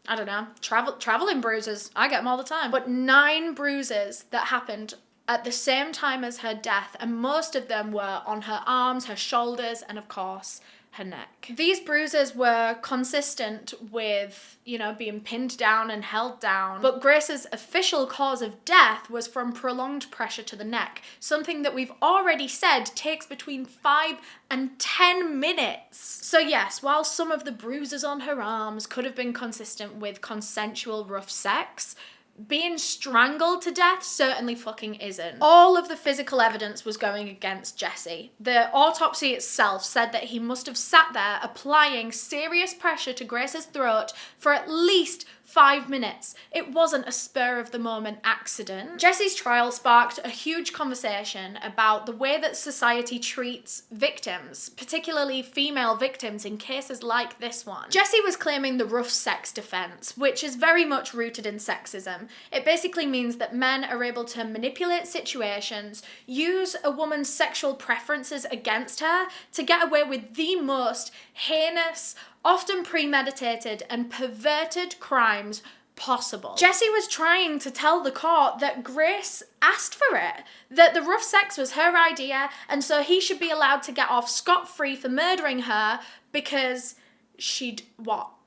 I don't know, traveling bruises. I get them all the time. But 9 bruises that happened at the same time as her death, and most of them were on her arms, her shoulders, and of course, her neck. These bruises were consistent with, being pinned down and held down, but Grace's official cause of death was from prolonged pressure to the neck, something that we've already said takes between 5 and 10 minutes. So yes, while some of the bruises on her arms could have been consistent with consensual rough sex, being strangled to death certainly fucking isn't. All of the physical evidence was going against Jesse. The autopsy itself said that he must have sat there applying serious pressure to Grace's throat for at least 5 minutes. It wasn't a spur-of-the-moment accident. Jesse's trial sparked a huge conversation about the way that society treats victims, particularly female victims in cases like this one. Jesse was claiming the rough sex defense, which is very much rooted in sexism. It basically means that men are able to manipulate situations, use a woman's sexual preferences against her to get away with the most heinous, often premeditated and perverted crimes possible. Jesse was trying to tell the court that Grace asked for it, that the rough sex was her idea, and so he should be allowed to get off scot-free for murdering her because she'd,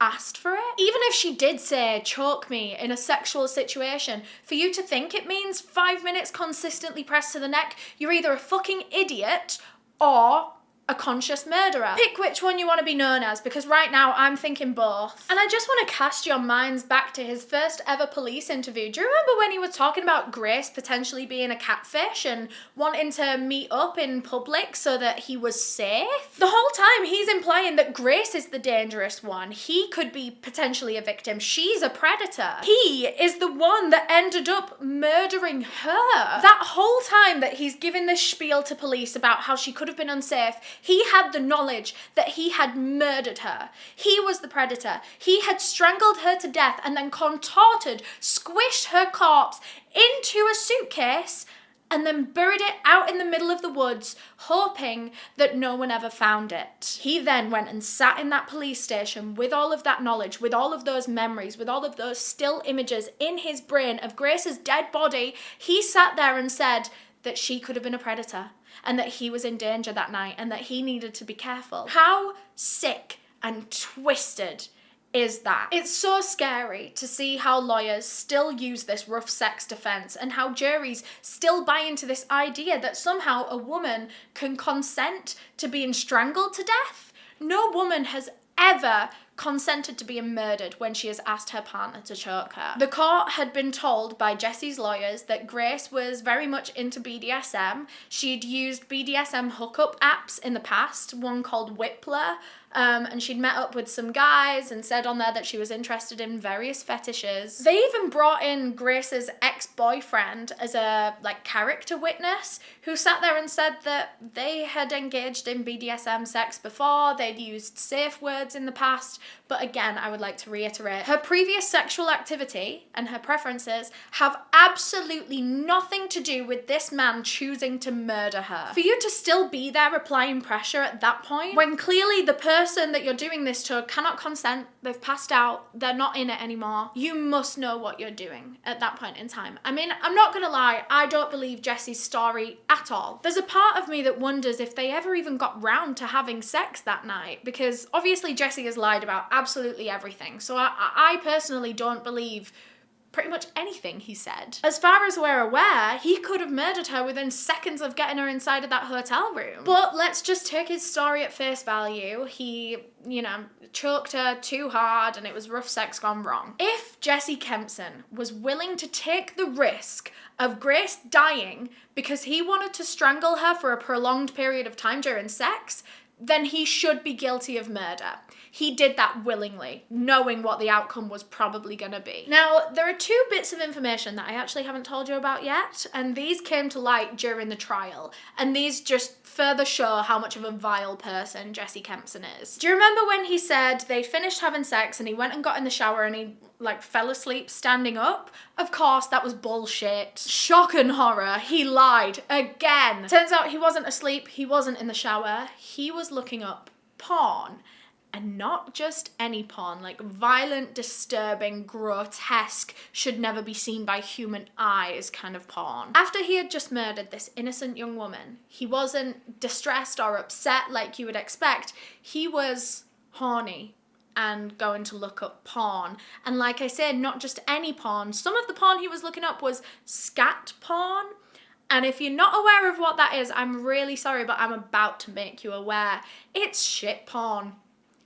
asked for it? Even if she did say, choke me in a sexual situation, for you to think it means 5 minutes consistently pressed to the neck, you're either a fucking idiot or a conscious murderer. Pick which one you want to be known as, because right now I'm thinking both. And I just want to cast your minds back to his first ever police interview. Do you remember when he was talking about Grace potentially being a catfish and wanting to meet up in public so that he was safe? The whole time he's implying that Grace is the dangerous one. He could be potentially a victim. She's a predator. He is the one that ended up murdering her. That whole time that he's giving this spiel to police about how she could have been unsafe, he had the knowledge that he had murdered her. He was the predator. He had strangled her to death and then contorted, squished her corpse into a suitcase and then buried it out in the middle of the woods, hoping that no one ever found it. He then went and sat in that police station with all of that knowledge, with all of those memories, with all of those still images in his brain of Grace's dead body. He sat there and said, that she could have been a predator and that he was in danger that night and that he needed to be careful. How sick and twisted is that? It's so scary to see how lawyers still use this rough sex defense and how juries still buy into this idea that somehow a woman can consent to being strangled to death. No woman has ever consented to being murdered when she has asked her partner to choke her. The court had been told by Jesse's lawyers that Grace was very much into BDSM. She'd used BDSM hookup apps in the past, one called Whippler, and she'd met up with some guys and said on there that she was interested in various fetishes. They even brought in Grace's ex-boyfriend as a character witness who sat there and said that they had engaged in BDSM sex before, they'd used safe words in the past, but again, I would like to reiterate, her previous sexual activity and her preferences have absolutely nothing to do with this man choosing to murder her. For you to still be there applying pressure at that point, when clearly the person that you're doing this to cannot consent, they've passed out, they're not in it anymore, you must know what you're doing at that point in time. I mean, I'm not gonna lie, I don't believe Jesse's story at all. There's a part of me that wonders if they ever even got round to having sex that night, because obviously Jesse has lied about absolutely everything, so I personally don't believe pretty much anything he said. As far as we're aware, he could have murdered her within seconds of getting her inside of that hotel room. But let's just take his story at face value. He, choked her too hard and it was rough sex gone wrong. If Jesse Kempson was willing to take the risk of Grace dying because he wanted to strangle her for a prolonged period of time during sex, then he should be guilty of murder. He did that willingly, knowing what the outcome was probably going to be. Now, there are two bits of information that I actually haven't told you about yet, and these came to light during the trial, and these just further show how much of a vile person Jesse Kempson is. Do you remember when he said they finished having sex and he went and got in the shower and he fell asleep standing up? Of course, that was bullshit. Shock and horror, he lied again. Turns out he wasn't asleep, he wasn't in the shower, he was looking up porn. And not just any porn, violent, disturbing, grotesque, should never be seen by human eyes kind of porn. After he had just murdered this innocent young woman, he wasn't distressed or upset like you would expect. He was horny and going to look up porn. And like I said, not just any porn. Some of the porn he was looking up was scat porn. And if you're not aware of what that is, I'm really sorry, but I'm about to make you aware. It's shit porn.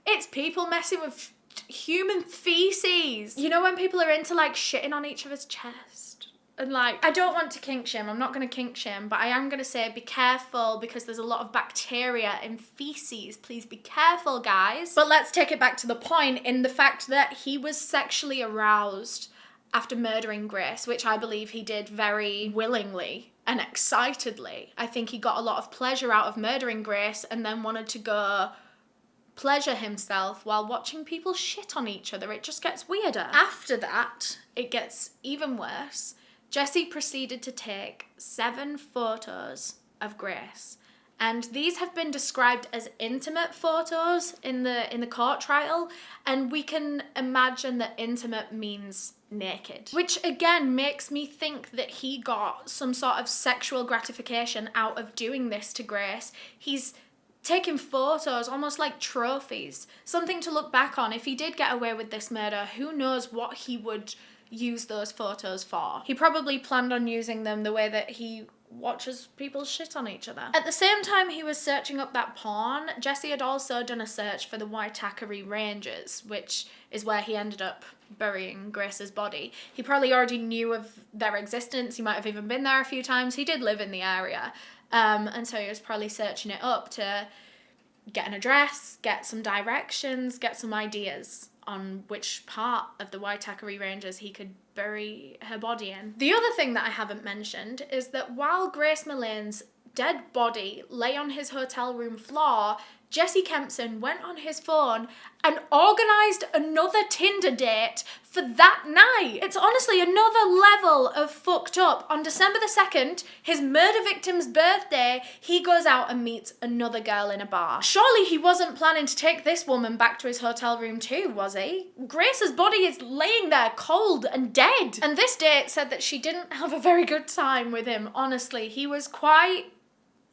It's people messing with human feces. You know when people are into shitting on each other's chest? And I don't want to kink shame, I'm not going to kink shame, but I am going to say be careful because there's a lot of bacteria in feces. Please be careful, guys. But let's take it back to the point in the fact that he was sexually aroused after murdering Grace, which I believe he did very willingly and excitedly. I think he got a lot of pleasure out of murdering Grace and then wanted to go pleasure himself while watching people shit on each other. It just gets weirder. After that, it gets even worse. Jesse proceeded to take 7 photos of Grace, and these have been described as intimate photos in the court trial, and we can imagine that intimate means naked, which again makes me think that he got some sort of sexual gratification out of doing this to Grace. He's taking photos almost like trophies, something to look back on. If he did get away with this murder, who knows what he would use those photos for. He probably planned on using them the way that he watches people shit on each other. At the same time he was searching up that porn, Jesse had also done a search for the Waitakere Ranges, which is where he ended up burying Grace's body. He probably already knew of their existence, he might have even been there a few times, he did live in the area. And so he was probably searching it up to get an address, get some directions, get some ideas on which part of the Waitakere Ranges he could bury her body in. The other thing that I haven't mentioned is that while Grace Millane's dead body lay on his hotel room floor, Jesse Kempson went on his phone and organised another Tinder date for that night. It's honestly another level of fucked up. On December the 2nd, his murder victim's birthday, he goes out and meets another girl in a bar. Surely he wasn't planning to take this woman back to his hotel room too, was he? Grace's body is laying there cold and dead. And this date said that she didn't have a very good time with him, honestly. He was quite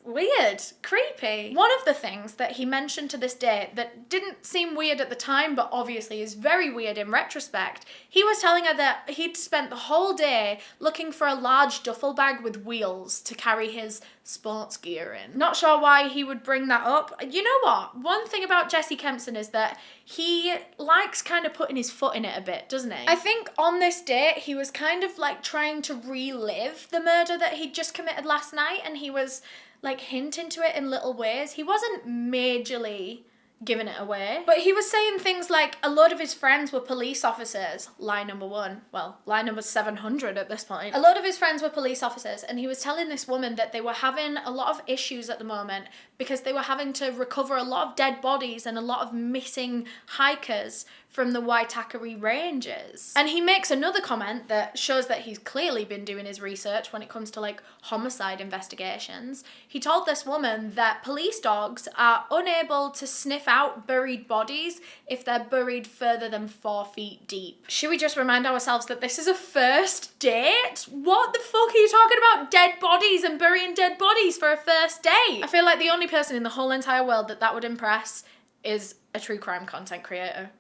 weird, creepy. One of the things that he mentioned to this date that didn't seem weird at the time, but obviously is very weird in retrospect, he was telling her that he'd spent the whole day looking for a large duffel bag with wheels to carry his sports gear in. Not sure why he would bring that up. You know what? One thing about Jesse Kempson is that he likes kind of putting his foot in it a bit, doesn't he? I think on this date, he was kind of like trying to relive the murder that he'd just committed last night, and he was like hinting to it in little ways. He wasn't majorly giving it away, but he was saying things like a lot of his friends were police officers. Lie number one. Well, lie number 700 at this point. A lot of his friends were police officers, and he was telling this woman that they were having a lot of issues at the moment because they were having to recover a lot of dead bodies and a lot of missing hikers from the Waitakere Ranges. And he makes another comment that shows that he's clearly been doing his research when it comes to like homicide investigations. He told this woman that police dogs are unable to sniff out buried bodies if they're buried further than 4 feet deep. Should we just remind ourselves that this is a first date? What the fuck are you talking about? Dead bodies and burying dead bodies for a first date? I feel like the only person in the whole entire world that would impress is a true crime content creator.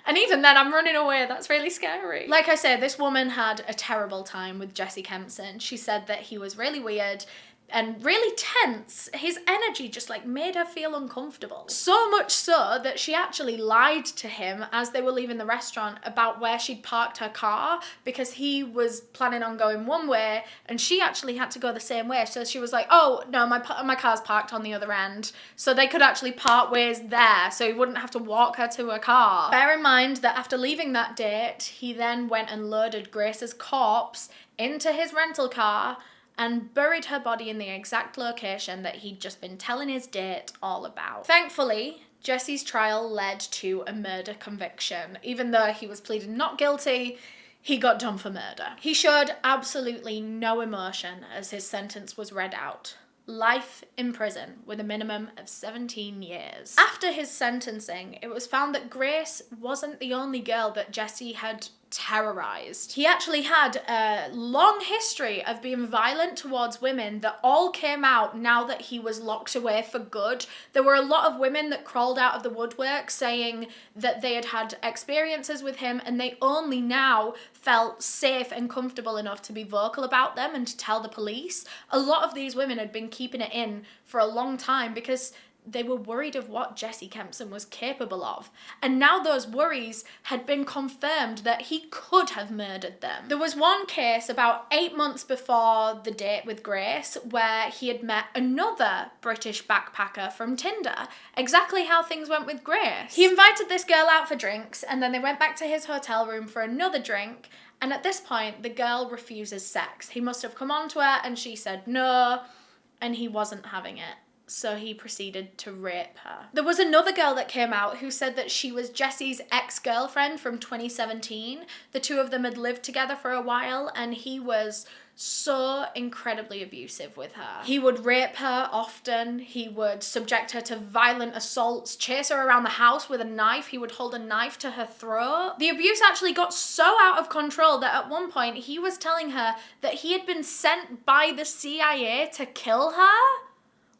And even then, I'm running away. That's really scary. Like I said, this woman had a terrible time with Jesse Kempson. She said that he was really weird and really tense. His energy just like made her feel uncomfortable. So much so that she actually lied to him as they were leaving the restaurant about where she'd parked her car, because he was planning on going one way and she actually had to go the same way. So she was like, oh no, my car's parked on the other end. So they could actually part ways there, so he wouldn't have to walk her to her car. Bear in mind that after leaving that date, he then went and loaded Grace's corpse into his rental car and buried her body in the exact location that he'd just been telling his date all about. Thankfully, Jesse's trial led to a murder conviction. Even though he was pleading not guilty, he got done for murder. He showed absolutely no emotion as his sentence was read out. Life in prison with a minimum of 17 years. After his sentencing, it was found that Grace wasn't the only girl that Jesse had terrorized. He actually had a long history of being violent towards women that all came out now that he was locked away for good. There were a lot of women that crawled out of the woodwork saying that they had had experiences with him and they only now felt safe and comfortable enough to be vocal about them and to tell the police. A lot of these women had been keeping it in for a long time because they were worried of what Jesse Kempson was capable of. And now those worries had been confirmed that he could have murdered them. There was one case about 8 months before the date with Grace where he had met another British backpacker from Tinder. Exactly how things went with Grace. He invited this girl out for drinks and then they went back to his hotel room for another drink. And at this point, the girl refuses sex. He must have come on to her and she said no, and he wasn't having it. So he proceeded to rape her. There was another girl that came out who said that she was Jesse's ex-girlfriend from 2017. The two of them had lived together for a while and he was so incredibly abusive with her. He would rape her often. He would subject her to violent assaults, chase her around the house with a knife. He would hold a knife to her throat. The abuse actually got so out of control that at one point he was telling her that he had been sent by the CIA to kill her.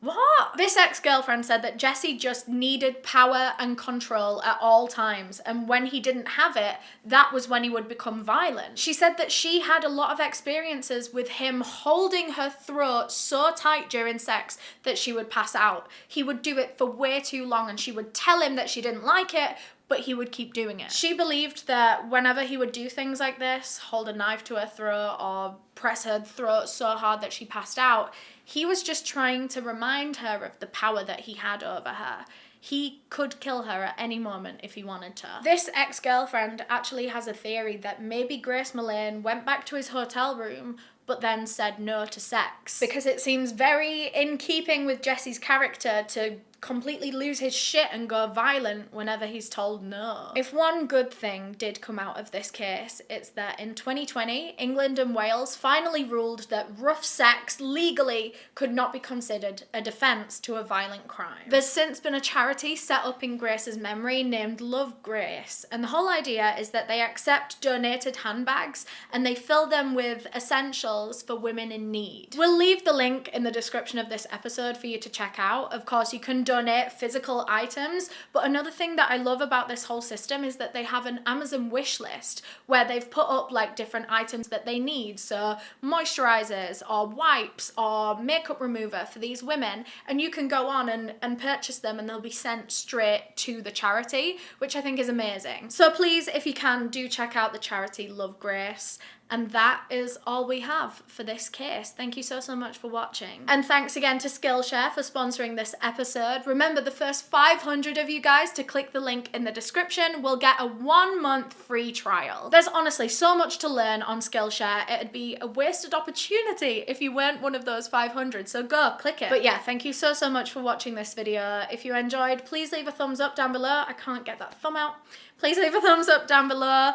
What? This ex-girlfriend said that Jesse just needed power and control at all times, and when he didn't have it, that was when he would become violent. She said that she had a lot of experiences with him holding her throat so tight during sex that she would pass out. He would do it for way too long and she would tell him that she didn't like it, but he would keep doing it. She believed that whenever he would do things like this, hold a knife to her throat or press her throat so hard that she passed out, he was just trying to remind her of the power that he had over her. He could kill her at any moment if he wanted to. This ex-girlfriend actually has a theory that maybe Grace Millane went back to his hotel room, but then said no to sex. Because it seems very in keeping with Jesse's character to completely lose his shit and go violent whenever he's told no. If one good thing did come out of this case, it's that in 2020, England and Wales finally ruled that rough sex legally could not be considered a defence to a violent crime. There's since been a charity set up in Grace's memory named Love Grace, and the whole idea is that they accept donated handbags and they fill them with essentials for women in need. We'll leave the link in the description of this episode for you to check out. Of course, you can donate physical items, but another thing that I love about this whole system is that they have an Amazon wish list where they've put up like different items that they need, so moisturizers or wipes or makeup remover for these women, and you can go on and purchase them and they'll be sent straight to the charity, which I think is amazing. So please, if you can, do check out the charity Love Grace. And that is all we have for this case. Thank you so much for watching. And thanks again to Skillshare for sponsoring this episode. Remember, the first 500 of you guys to click the link in the description will get a 1-month free trial. There's honestly so much to learn on Skillshare. It'd be a wasted opportunity if you weren't one of those 500. So go, click it. But yeah, thank you so much for watching this video. If you enjoyed, please leave a thumbs up down below. I can't get that thumb out. Please leave a thumbs up down below.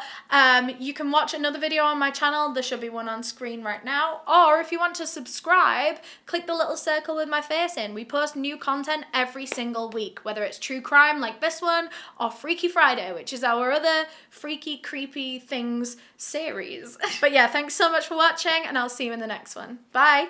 You can watch another video on my channel. There should be one on screen right now. Or if you want to subscribe, click the little circle with my face in. We post new content every single week, whether it's true crime like this one or Freaky Friday, which is our other freaky, creepy things series. But yeah, thanks so much for watching and I'll see you in the next one. Bye.